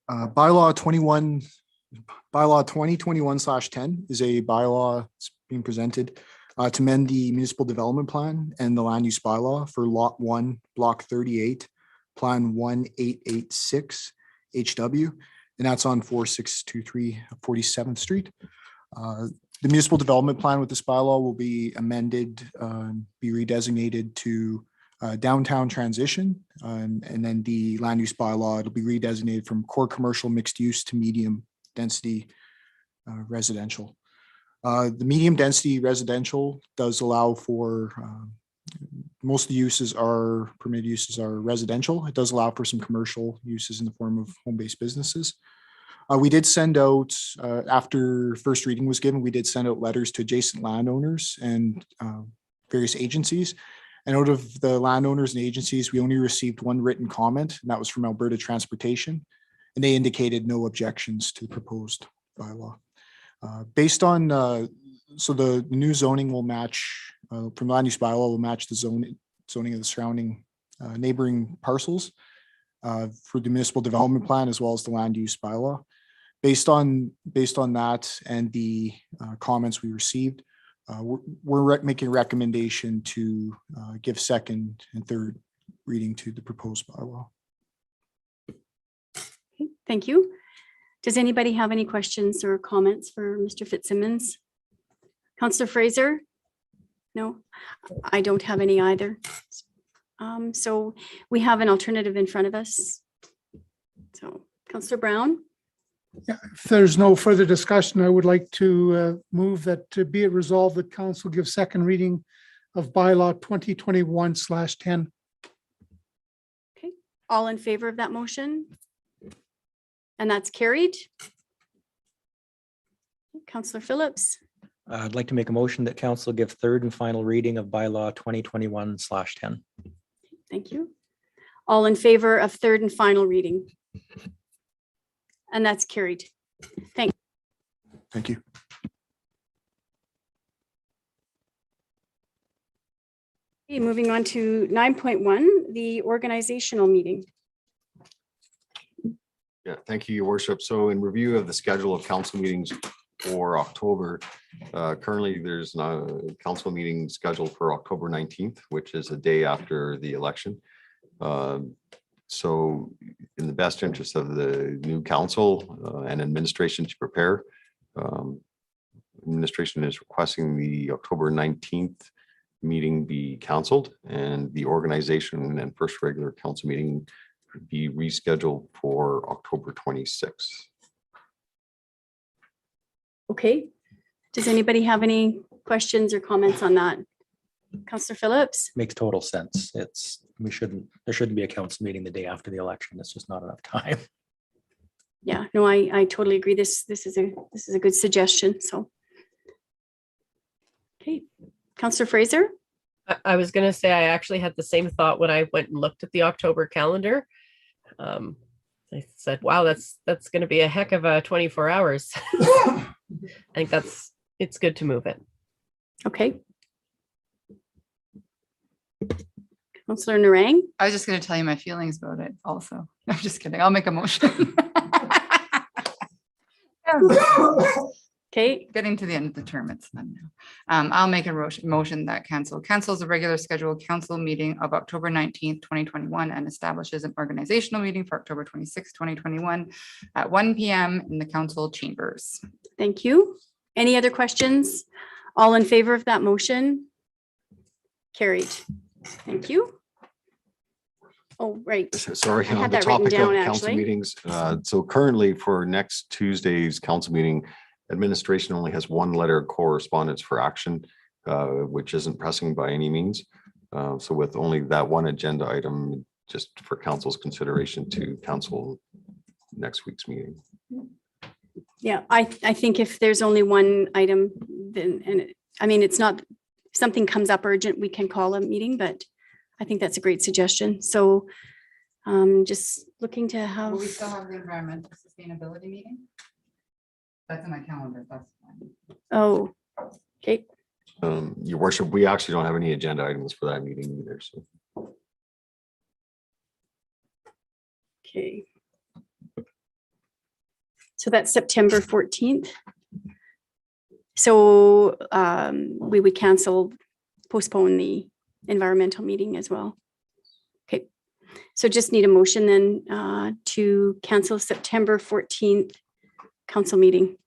Bylaw 2021/10 is a bylaw that's being presented to amend the municipal development plan and the land use bylaw for Lot 1, Block 38, Plan 1886 HW, and that's on 4623 47th Street. The municipal development plan with this bylaw will be amended, be redesignated to downtown transition, and then the land use bylaw, it'll be redesignated from core commercial mixed use to medium density residential. The medium density residential does allow for, most of the uses are, permitted uses are residential. It does allow for some commercial uses in the form of home-based businesses. We did send out, after first reading was given, we did send out letters to adjacent landowners and various agencies. And out of the landowners and agencies, we only received one written comment, and that was from Alberta Transportation. And they indicated no objections to the proposed bylaw. Based on, so the new zoning will match, from land use bylaw will match the zoning of the surrounding neighboring parcels for the municipal development plan as well as the land use bylaw. Based on that and the comments we received, we're making a recommendation to give second and third reading to the proposed bylaw. Okay, thank you. Does anybody have any questions or comments for Mr. Fitzsimmons? Councillor Fraser? No, I don't have any either. So we have an alternative in front of us. So Councillor Brown? Yeah, if there's no further discussion, I would like to move that to be it resolved that council give second reading of bylaw 2021/10. Okay, all in favor of that motion? And that's carried. Councillor Phillips? I'd like to make a motion that council give third and final reading of bylaw 2021/10. Thank you. All in favor of third and final reading? And that's carried. Thank you. Okay, moving on to 9.1, the organizational meeting. Yeah, thank you, Your Worship. So in review of the schedule of council meetings for October, currently there's a council meeting scheduled for October 19th, which is the day after the election. So in the best interest of the new council and administration to prepare, administration is requesting the October 19th meeting be canceled and the organization and first regular council meeting be rescheduled for October 26th. Okay. Does anybody have any questions or comments on that? Councillor Phillips? Makes total sense. There shouldn't be a council meeting the day after the election. It's just not enough time. Yeah, no, I totally agree. This is a good suggestion. So. Okay. Councillor Fraser? I was going to say, I actually had the same thought when I went and looked at the October calendar. I said, wow, that's going to be a heck of a 24 hours. I think it's good to move it. Okay. Councillor Narang? I was just going to tell you my feelings about it also. I'm just kidding. I'll make a motion. Okay. Getting to the end of the term, it's done now. I'll make a motion that cancels a regular scheduled council meeting of October 19th, 2021 and establishes an organizational meeting for October 26th, 2021 at 1 p.m. in the council chambers. Thank you. Any other questions? All in favor of that motion? Carried. Thank you. Oh, right. Sorry, I had on the that written topic of down, council actually. meetings. So currently for next Tuesday's council meeting, administration only has one letter of correspondence for action, which isn't pressing by any means. So with only that one agenda item, just for council's consideration to council next week's meeting. Yeah, I think if there's only one item, then, I mean, it's not, if something comes up urgent, we can call a meeting, but I think that's a great suggestion. So just looking to have. Will we still have the environmental sustainability meeting? That's in my calendar. That's fine. Oh, okay. Your worship, we actually don't have any agenda items for that meeting either. So. Okay. So that's September 14th. So we would postpone the environmental meeting as well. Okay. So just need a motion then to cancel September 14th council meeting.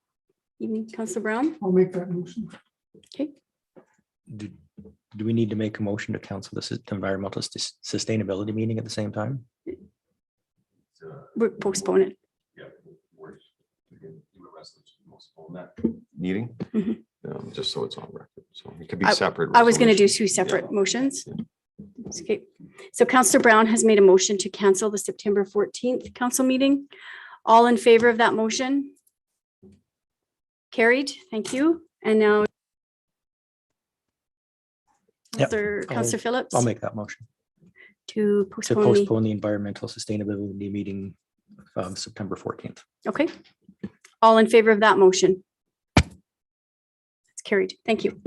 Evening, Councillor Brown. I'll make that motion. Okay. Do we need to make a motion to cancel this environmental sustainability meeting at the same time? We're postpone it. Meeting, Mhm. just so it's on record. So it could be I- separate. I was going to do resolutions. two Yeah. separate motions. Okay, so Councillor Brown has made a motion to cancel the September 14th council meeting. All in favor of that motion? Carried, thank you. And now Yep, Councillor Phillips I'll make that motion to to postpone the, postpone the environmental sustainability meeting of September 14th. okay. All in favor of that motion? It's carried, thank you.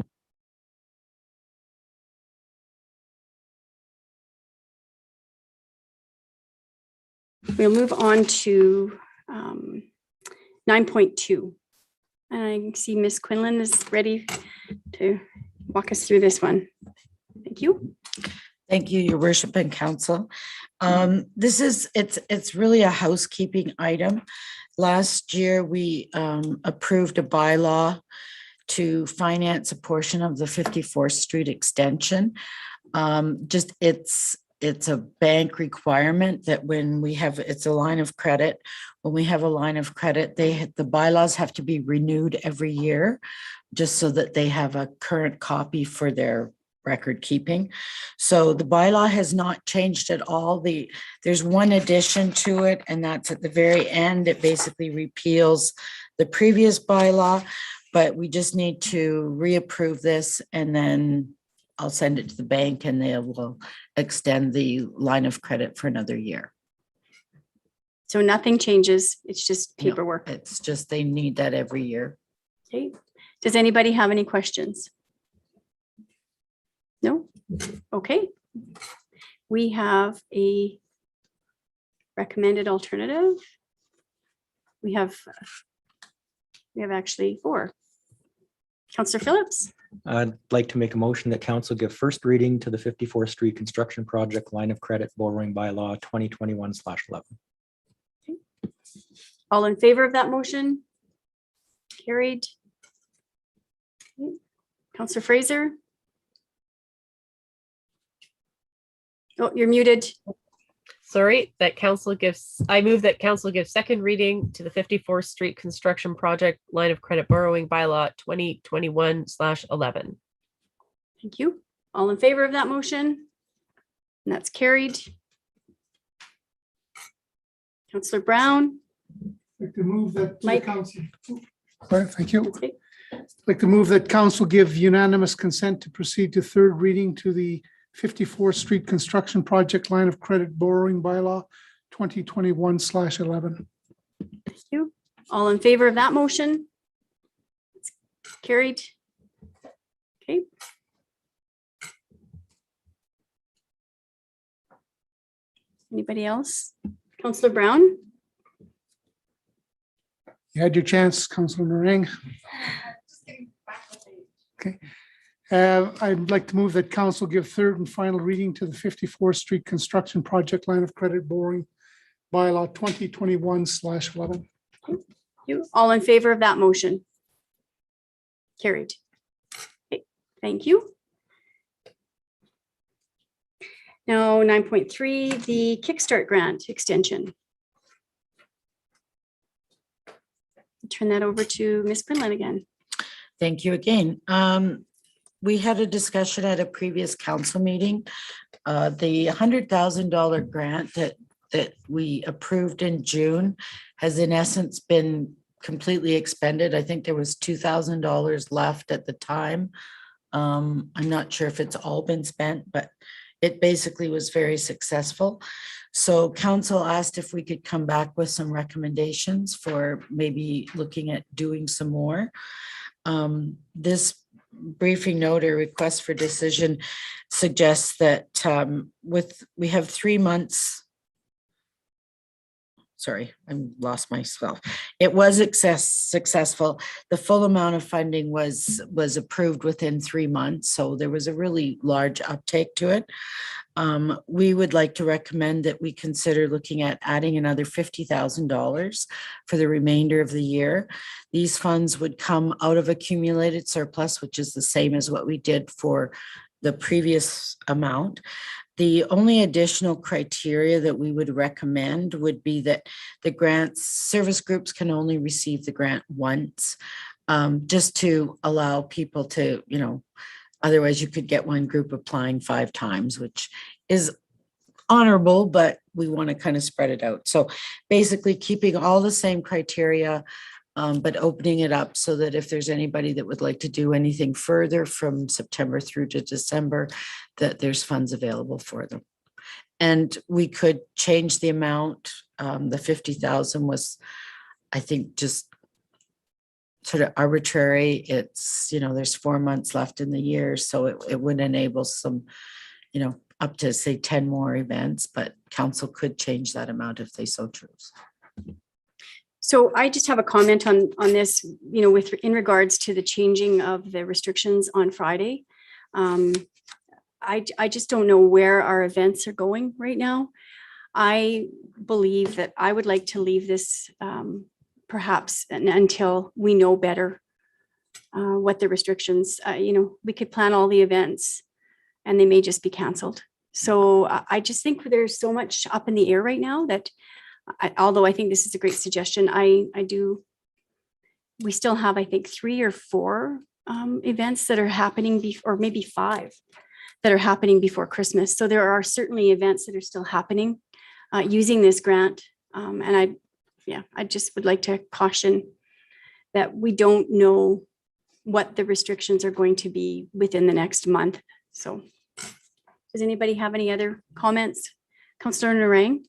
We'll move on to 9.2. And I see Miss Quinlan is ready to walk us through this one. Thank you. Thank you, your worship and council. This is, it's really a housekeeping item. Last year, we approved a bylaw to finance a portion of the 54th Street extension. It's a bank requirement that when we have, it's a line of credit. When we have a line of credit, the bylaws have to be renewed every year, just so that they have a current copy for their record keeping. So the bylaw has not changed at all. There's one addition to it, and that's at the very end. It basically repeals the previous bylaw, but we just need to reapprove this, and then I'll send it to the bank and they will extend the line of credit for another year. So nothing changes. It's just No, paperwork. It's just they need that every year. Okay. Does anybody have any questions? No? Okay. We have a recommended alternative. We have actually 4. Councillor Phillips, I'd like to make a motion that council give first reading to the 54th Street construction project line of credit borrowing bylaw 2021/11. all in favor of that motion? Carried. Okay. Councillor Fraser? Oh, you're muted. Sorry, I move that council gives second reading to the 54th Street construction project line of credit borrowing bylaw 2021/11. Thank you. All in favor of that motion? And that's carried. Councillor Brown? Like to move that. Mike. Council. Sorry, thank you. Okay. Like to move that council give unanimous consent to proceed to third reading to the 54th Street construction project line of credit borrowing bylaw 2021/11. Thank you. All in favor of that motion? It's carried. Okay. Anybody else? Councillor Brown? You had your chance, Councillor Narang. Okay. I'd like to move that council give third and final reading to the 54th Street construction project line of credit borrowing bylaw 2021/11. You, all in favor of that motion? Carried. Okay, thank you. Now, 9.3, the Kickstart grant extension. Turn that over to Ms. Quinlan again. Thank you again. We had a discussion at a previous council meeting. The $100,000 grant that we approved in June has in essence been completely expended. I think there was $2,000 left at the time. I'm not sure if it's all been spent, but it basically was very successful. So council asked if we could come back with some recommendations for maybe looking at doing some more. This briefing note or request for decision suggests that we have 3 months. Sorry, I lost myself. It was successful. The full amount of funding was approved within 3 months. So there was a really large uptake to it. We would like to recommend that we consider looking at adding another $50,000 for the remainder of the year. These funds would come out of accumulated surplus, which is the same as what we did for the previous amount. The only additional criteria that we would recommend would be that the grants, service groups can only receive the grant once, just to allow people to, otherwise you could get one group applying 5 times, which is honorable, but we want to kind of spread it out. So basically keeping all the same criteria, but opening it up so that if there's anybody that would like to do anything further from September through to December, that there's funds available for them. And we could change the amount. The 50,000 was, I think, just sort of arbitrary. It's, there's 4 months left in the year, so it would enable some, up to say 10 more events, but council could change that amount if they so choose. So I just have a comment on this, in regards to the changing of the restrictions on Friday. I just don't know where our events are going right now. I believe that I would like to leave this perhaps until we know better what the restrictions, we could plan all the events and they may just be canceled. So I just think there's so much up in the air right now that although I think this is a great suggestion, we still have, I think, 3 or 4 events that are happening or maybe 5 that are happening before Christmas. So there are certainly events that are still happening using this grant. And I just would like to caution that we don't know what the restrictions are going to be within the next month. So does anybody have any other comments? Councillor Narang?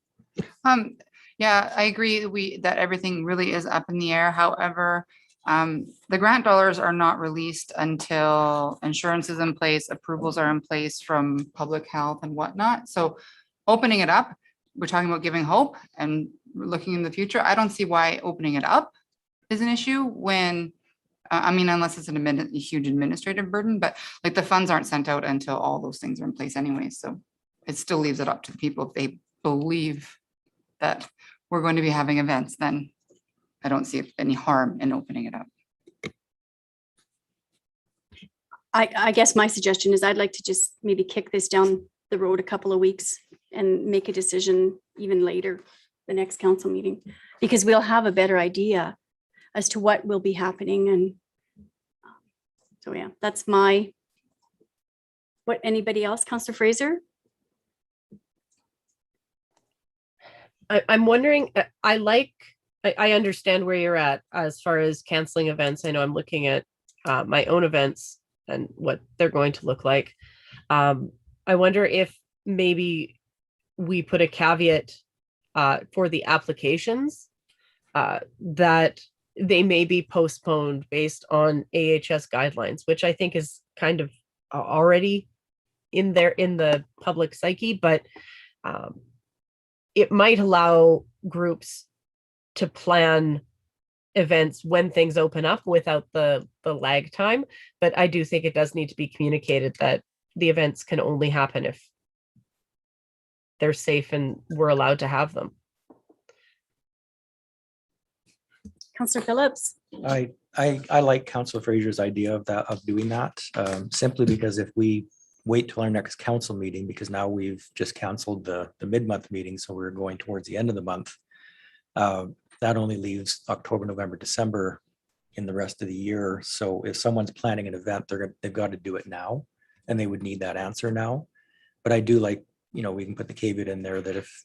Yeah, I agree that everything really is up in the air. However, the grant dollars are not released until insurance is in place, approvals are in place from public health and whatnot. So opening it up, we're talking about giving hope and looking in the future. I don't see why opening it up is an issue when, unless it's a huge administrative burden, but like the funds aren't sent out until all those things are in place anyway. So it still leaves it up to people if they believe that we're going to be having events, then I don't see any harm in opening it up. I guess my suggestion is I'd like to just maybe kick this down the road a couple of weeks and make a decision even later, the next council meeting, because we'll have a better idea as to what will be happening. And so, yeah, that's what anybody else? Councillor Fraser? I'm wondering, I understand where you're at as far as canceling events. I know I'm looking at my own events and what they're going to look like. I wonder if maybe we put a caveat for the applications that they may be postponed based on AHS guidelines, which I think is kind of already in the public psyche, but it might allow groups to plan events when things open up without the lag time. But I do think it does need to be communicated that the events can only happen if they're safe and we're allowed to have them. Councillor Phillips? I like Councillor Fraser's idea of doing that, simply because if we wait till our next council meeting, because now we've just canceled the mid-month meeting, so we're going towards the end of the month. That only leaves October, November, December in the rest of the year. So if someone's planning an event, they've got to do it now, and they would need that answer now. But I do like, we can put the caveat in there that if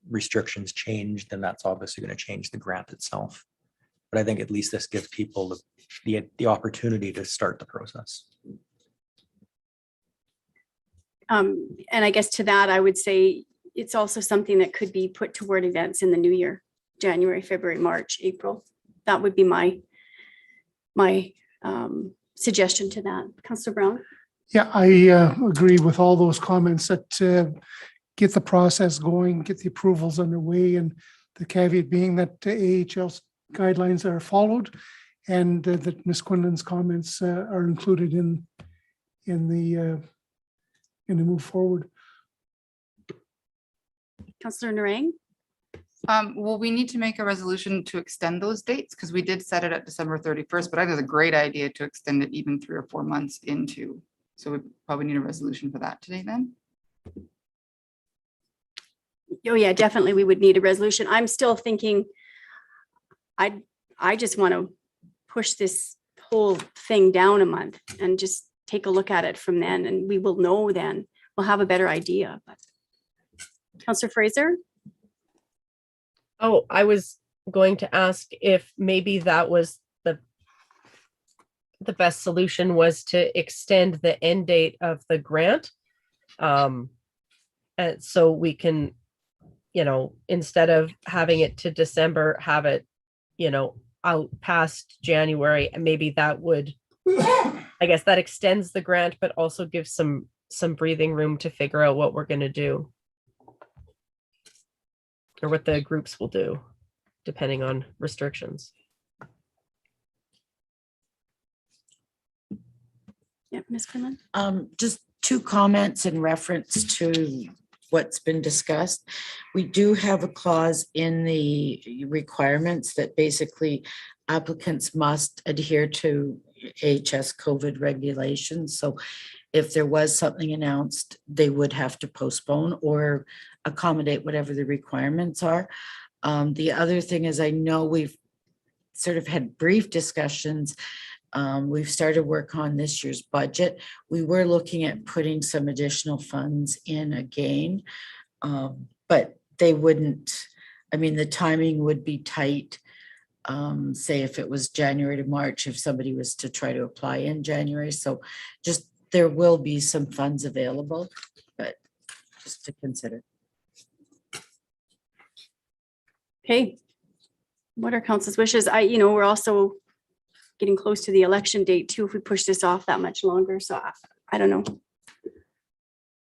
restrictions change, then that's obviously going to change the grant itself. But I think at least this gives people the opportunity to start the process. And I guess to that, I would say it's also something that could be put toward events in the new year, January, February, March, April. That would be my suggestion to that. Councillor Brown? Yeah, I agree with all those comments that get the process going, get the approvals underway, and the caveat being that AHL's guidelines are followed and that Ms. Quinlan's comments are included in the move forward. Councillor Narang? Well, we need to make a resolution to extend those dates because we did set it at December 31st, but I think it's a great idea to extend it even 3 or 4 months into So we probably need a resolution for that today then. Oh, yeah, definitely. We would need a resolution. I'm still thinking, I just want to push this whole thing down a month and just take a look at it from then, and we will know then. We'll have a better idea. But Councillor Fraser? Oh, I was going to ask if maybe that was the best solution was to extend the end date of the grant. And so we can, instead of having it to December, have it, out past January, and maybe that would, I guess that extends the grant, but also gives some breathing room to figure out what we're going to do. Or what the groups will do, depending on restrictions. Yeah, Ms. Quinlan? Just two comments in reference to what's been discussed. We do have a clause in the requirements that basically applicants must adhere to HS COVID regulations. So if there was something announced, they would have to postpone or accommodate whatever the requirements are. The other thing is, I know we've sort of had brief discussions. We've started work on this year's budget. We were looking at putting some additional funds in again, but they wouldn't, the timing would be tight. Say if it was January to March, if somebody was to try to apply in January. So just, there will be some funds available, but just to consider. Okay. What are council's wishes? We're also getting close to the election date too, if we push this off that much longer. So I don't know.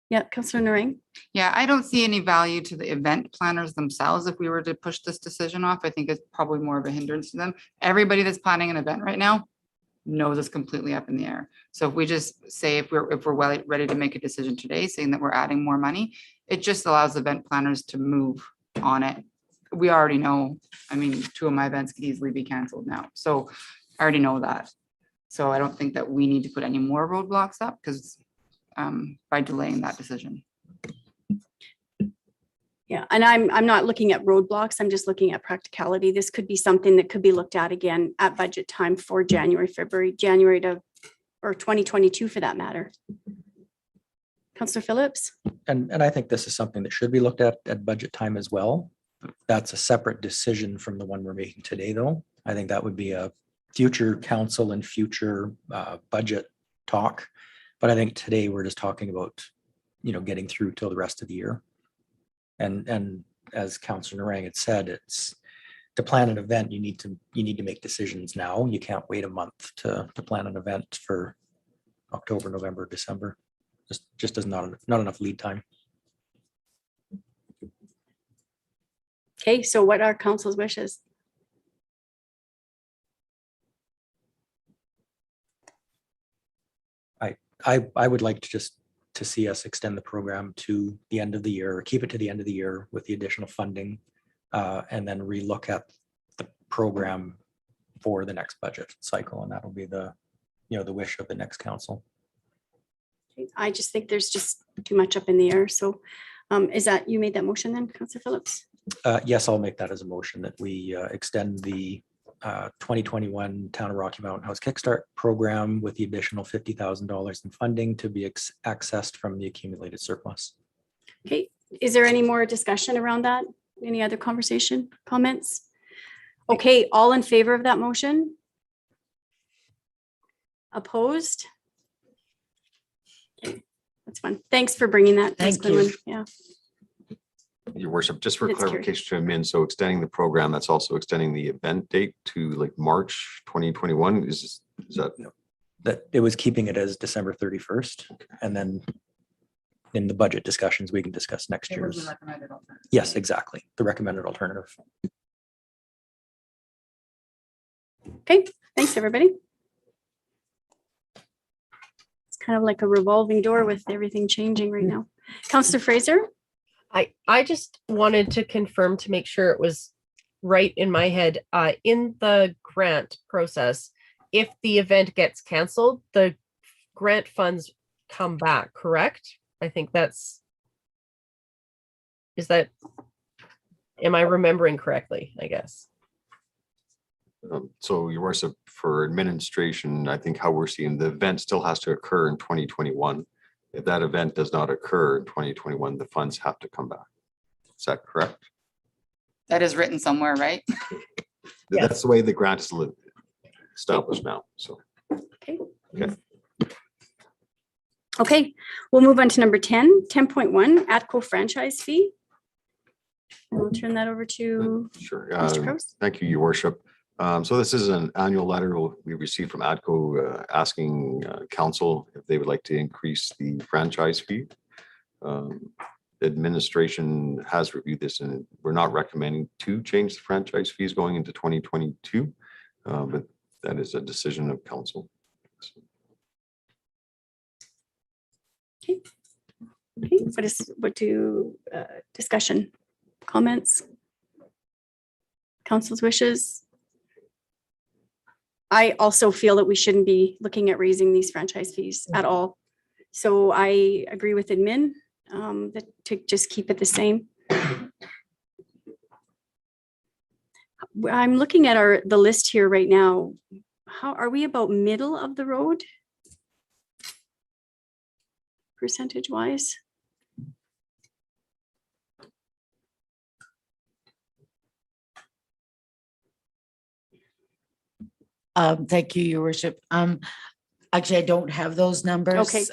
Yeah, Councillor Narang. Yeah, I don't see any value to the event planners themselves if we were to push this decision off. I think it's probably more of a hindrance to them. Everybody that's planning an event right now knows it's completely up in the air. So if we just say, if we're ready to make a decision today, saying that we're adding more money, it just allows event planners to move on it. We already know, 2 of my events could easily be canceled now. So I already know that. So I don't think that we need to put any more roadblocks up because by delaying that decision. Yeah, and I'm not looking at roadblocks. I'm just looking at practicality. This could be something that could be looked at again at budget time for January, February, or 2022 for that matter. Councillor Phillips? And I think this is something that should be looked at budget time as well. That's a separate decision from the one we're making today, though. I think that would be a future council and future budget talk. But I think today we're just talking about, getting through till the rest of the year. And as Councillor Narang had said, it's to plan an event, you need to make decisions now. You can't wait a month to plan an event for October, November, December. Just does not enough lead time. Okay, so what are council's wishes? I would like to see us extend the program to the end of the year, or keep it to the end of the year with the additional funding, and then relook at the program for the next budget cycle, and that'll be the wish of the next council. I just think there's just too much up in the air. So is that, you made that motion then, Councillor Phillips? Yes, I'll make that as a motion that we extend the 2021 Town of Rocky Mountain House Kickstart program with the additional $50,000 in funding to be accessed from the accumulated surplus. Okay, is there any more discussion around that? Any other conversation, comments? Okay, all in favor of that motion? Opposed? Okay, that's fine. Thanks for bringing that. Ms. Thank you. Quinlan. Yeah. Your worship, just for It's carried. clarification to amend, so extending the program, that's also extending the event date to like March 2021, is that? That it was keeping it as December 31st, and then in the budget discussions, we can discuss next It was year's. the recommended alternative. Yes, exactly. The recommended alternative. Okay, thanks, everybody. It's kind of like a revolving door with everything changing right now. Councillor Fraser? I just wanted to confirm to make sure it was right in my head. In the grant process, if the event gets canceled, the grant funds come back, correct? I think that's, is that, am I remembering correctly, I guess? So your worship, for administration, I think how we're seeing the event still has to occur in 2021. If that event does not occur in 2021, the funds have to come back. Is that correct? That is written somewhere, right? That's the way the grant is established now, so. Okay. Okay. Okay, we'll move on to number 10, 10.1, ATCO franchise fee. And I'll turn that over to Sure. Mr. Crouse. Thank you, your worship. So this is an annual letter we received from ATCO asking council if they would like to increase the franchise fee. Administration has reviewed this and we're not recommending to change the franchise fees going into 2022, but that is a decision of council. Okay, what do discussion, comments? Council's wishes? I also feel that we shouldn't be looking at raising these franchise fees at all. So I agree with admin that to just keep it the same. I'm looking at the list here right now. How are we about middle of the road? Percentage wise? Thank you, your worship. Actually, I don't have those numbers. Okay.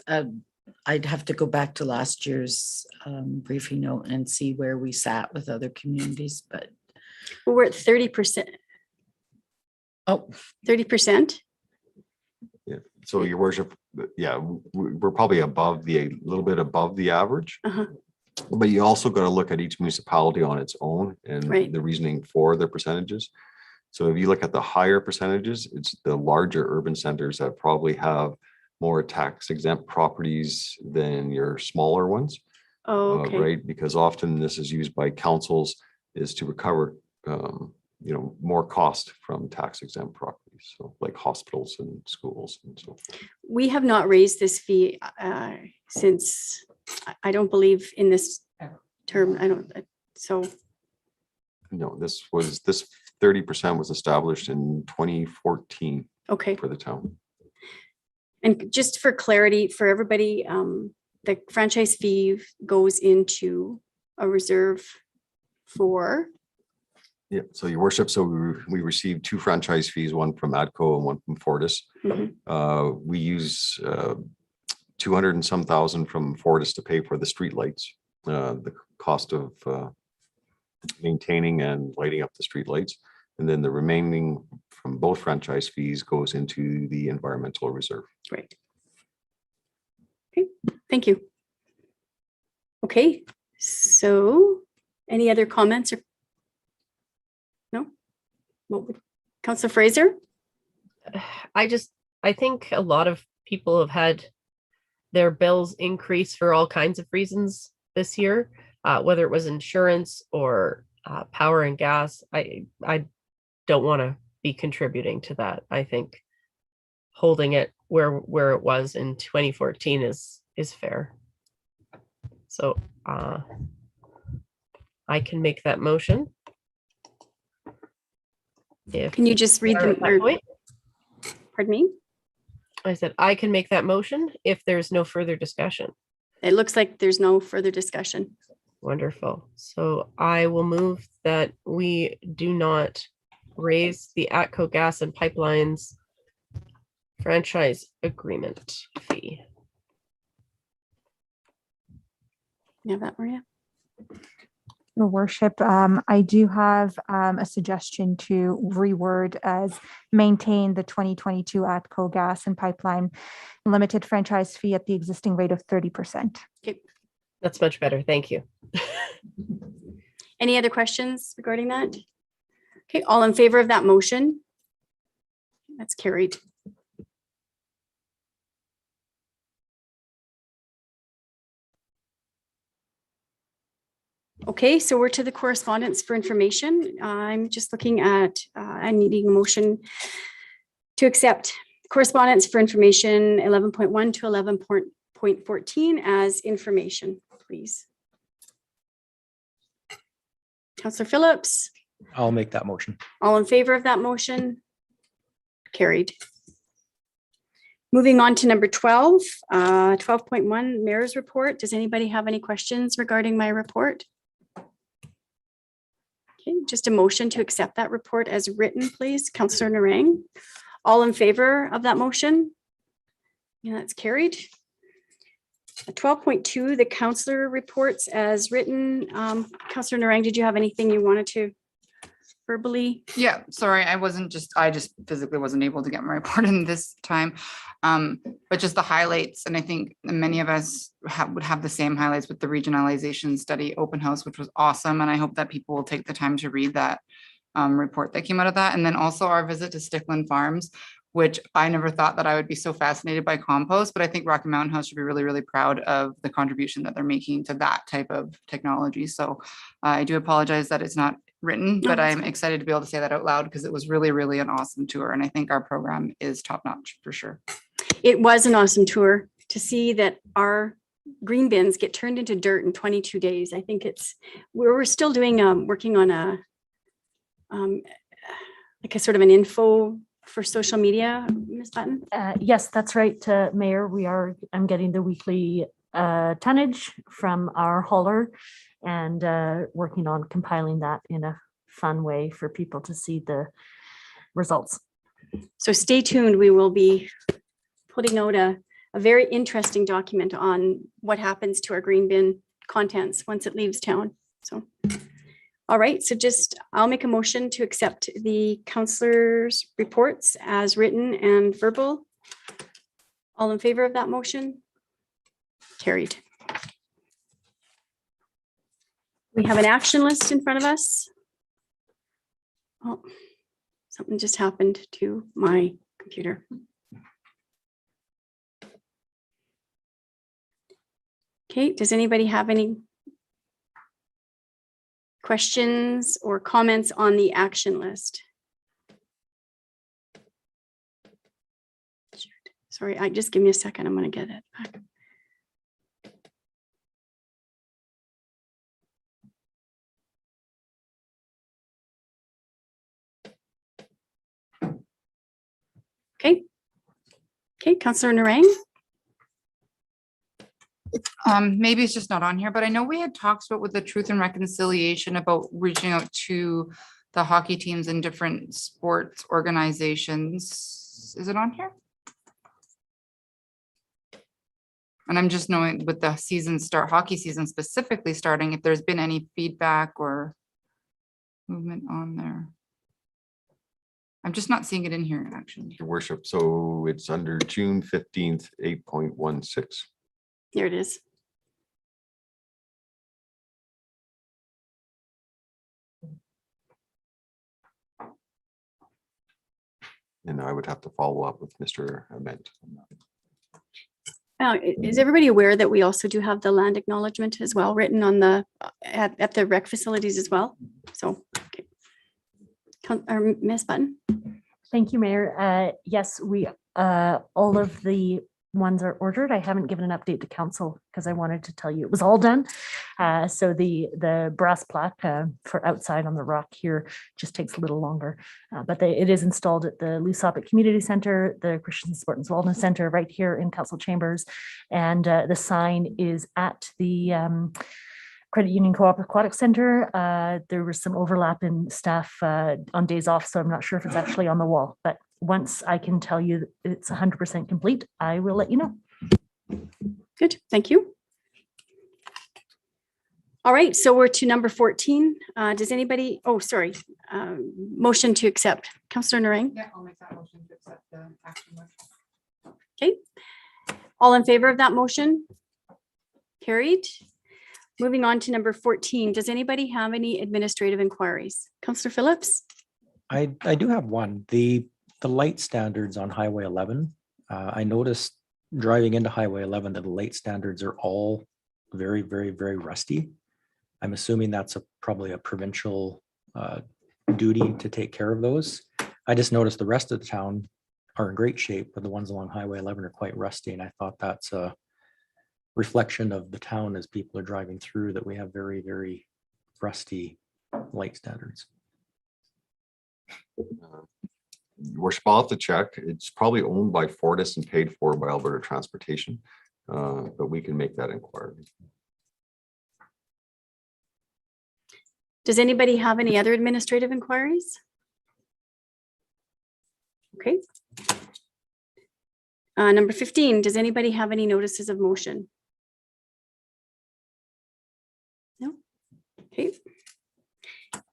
I'd have to go back to last year's briefing note and see where we sat with other communities, but. Well, we're at 30%. Oh, 30%? Yeah, so your worship, yeah, we're probably above a little bit above the average. Uh-huh. But you also got to look at each municipality on its own and Right. the reasoning for their percentages. So if you look at the higher percentages, it's the larger urban centers that probably have more tax exempt properties than your smaller ones. Oh, okay. Right, because often this is used by councils is to recover, more cost from tax exempt properties. So like hospitals and schools and so forth. We have not raised this fee since, I don't believe in this term. I don't, so. No, this 30% was established in 2014 Okay. for the town. And just for clarity for everybody, the franchise fee goes into a reserve for, Yeah, so your worship, so we received 2 franchise fees, one from ATCO and one from Fortis. Mhm. We use 200 and some thousand from Fortis to pay for the streetlights, the cost of maintaining and lighting up the streetlights. And then the remaining from both franchise fees goes into the environmental reserve. Great. Okay, thank you. Okay, so any other comments or? No? Councillor Fraser? I think a lot of people have had their bills increase for all kinds of reasons this year, whether it was insurance or power and gas. I don't want to be contributing to that. I think holding it where it was in 2014 is fair. So I can make that motion. Can you just read them? Pardon me? I said I can make that motion if there's no further discussion. It looks like there's no further discussion. Wonderful. So I will move that we do not raise the ATCO Gas and Pipelines franchise agreement fee. You have that, Maria? Your worship, I do have a suggestion to reword as maintain the 2022 ATCO Gas and Pipeline limited franchise fee at the existing rate of 30%. Okay. That's much better. Thank you. Any other questions regarding that? Okay, all in favor of that motion? That's carried. Okay, so we're to the correspondence for information. I'm just looking at, I'm needing a motion to accept correspondence for information 11.1 to 12.14 as information, please. Counselor Phillips, I'll make that motion. all in favor of that motion? Carried. Moving on to number 12, 12.1, Mayor's Report. Does anybody have any questions regarding my report? Okay, just a motion to accept that report as written, please. Counselor Narang, all in favor of that motion? Yeah, that's carried. 12.2, the counselor reports as written. Counselor Narang, did you have anything you wanted to verbally? Yeah, sorry, I just physically wasn't able to get my report in this time. But just the highlights, and I think many of us would have the same highlights with the regionalization study open house, which was awesome. And I hope that people will take the time to read that report that came out of that. And then also our visit to Stickland Farms, which I never thought that I would be so fascinated by compost, but I think Rocky Mountain House should be really, really proud of the contribution that they're making to that type of technology. So I do apologize that it's not written, No, but that's I'm fine. excited to be able to say that out loud because it was really, really an awesome tour. And I think our program is top notch for sure. It was an awesome tour to see that our green bins get turned into dirt in 22 days. I think we're still doing, working on a, like a sort of an info for social media, Ms. Button. Yes, that's right, Mayor. I'm getting the weekly tonnage from our hauler and working on compiling that in a fun way for people to see the results. So stay tuned. We will be putting out a very interesting document on what happens to our green bin contents once it leaves town. So, all right, so I'll make a motion to accept the counselors' reports as written and verbal. All in favor of that motion? Carried. We have an action list in front of us. Oh, something just happened to my computer. Okay, does anybody have any questions or comments on the action list? Sorry, just give me a second. I'm going to get it back. Okay. Okay, Councillor Narang. Maybe it's just not on here, but I know we had talked about with the Truth and Reconciliation about reaching out to the hockey teams and different sports organizations. Is it on here? And I'm just knowing with the hockey season specifically starting, if there's been any feedback or movement on there. I'm just not seeing it in here, actually. Your worship, so it's under June 15th, 8.16. Here it is. And I would have to follow up with Mr. Ament. Is everybody aware that we also do have the land acknowledgement as well written on the at the rec facilities as well? So, okay. Ms. Button. Thank you, Mayor. Yes, all of the ones are ordered. I haven't given an update to council because I wanted to tell you it was all done. So the brass plaque for outside on the rock here just takes a little longer, but it is installed at the Lusopit Community Center, the Christian Sport and Wellness Center right here in council chambers. And the sign is at the Credit Union Co-op Aquatic Center. There was some overlap in staff on days off, so I'm not sure if it's actually on the wall, but once I can tell you it's 100% complete, I will let you know. Good, thank you. All right, so we're to number 14. Does anybody, motion to accept. Councillor Narang. Yeah, I'll make that motion to accept the action list. Okay, all in favor of that motion? Carried. Moving on to number 14. Does anybody have any administrative inquiries? Councillor Phillips? I do have one. The light standards on Highway 11. I noticed driving into Highway 11 that the light standards are all very, very, very rusty. I'm assuming that's probably a provincial duty to take care of those. I just noticed the rest of the town are in great shape, but the ones along Highway 11 are quite rusty. And I thought that's reflection of the town as people are driving through, that we have very, very rusty light standards. We're spot to check. It's probably owned by Fortis and paid for by Alberta Transportation, but we can make that inquiry. Does anybody have any other administrative inquiries? Okay. Number 15, does anybody have any notices of motion? No? Okay.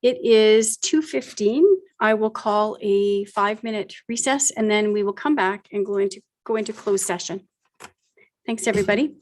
It is 2:15. I will call a 5-minute recess and then we will come back and go into closed session. Thanks, everybody.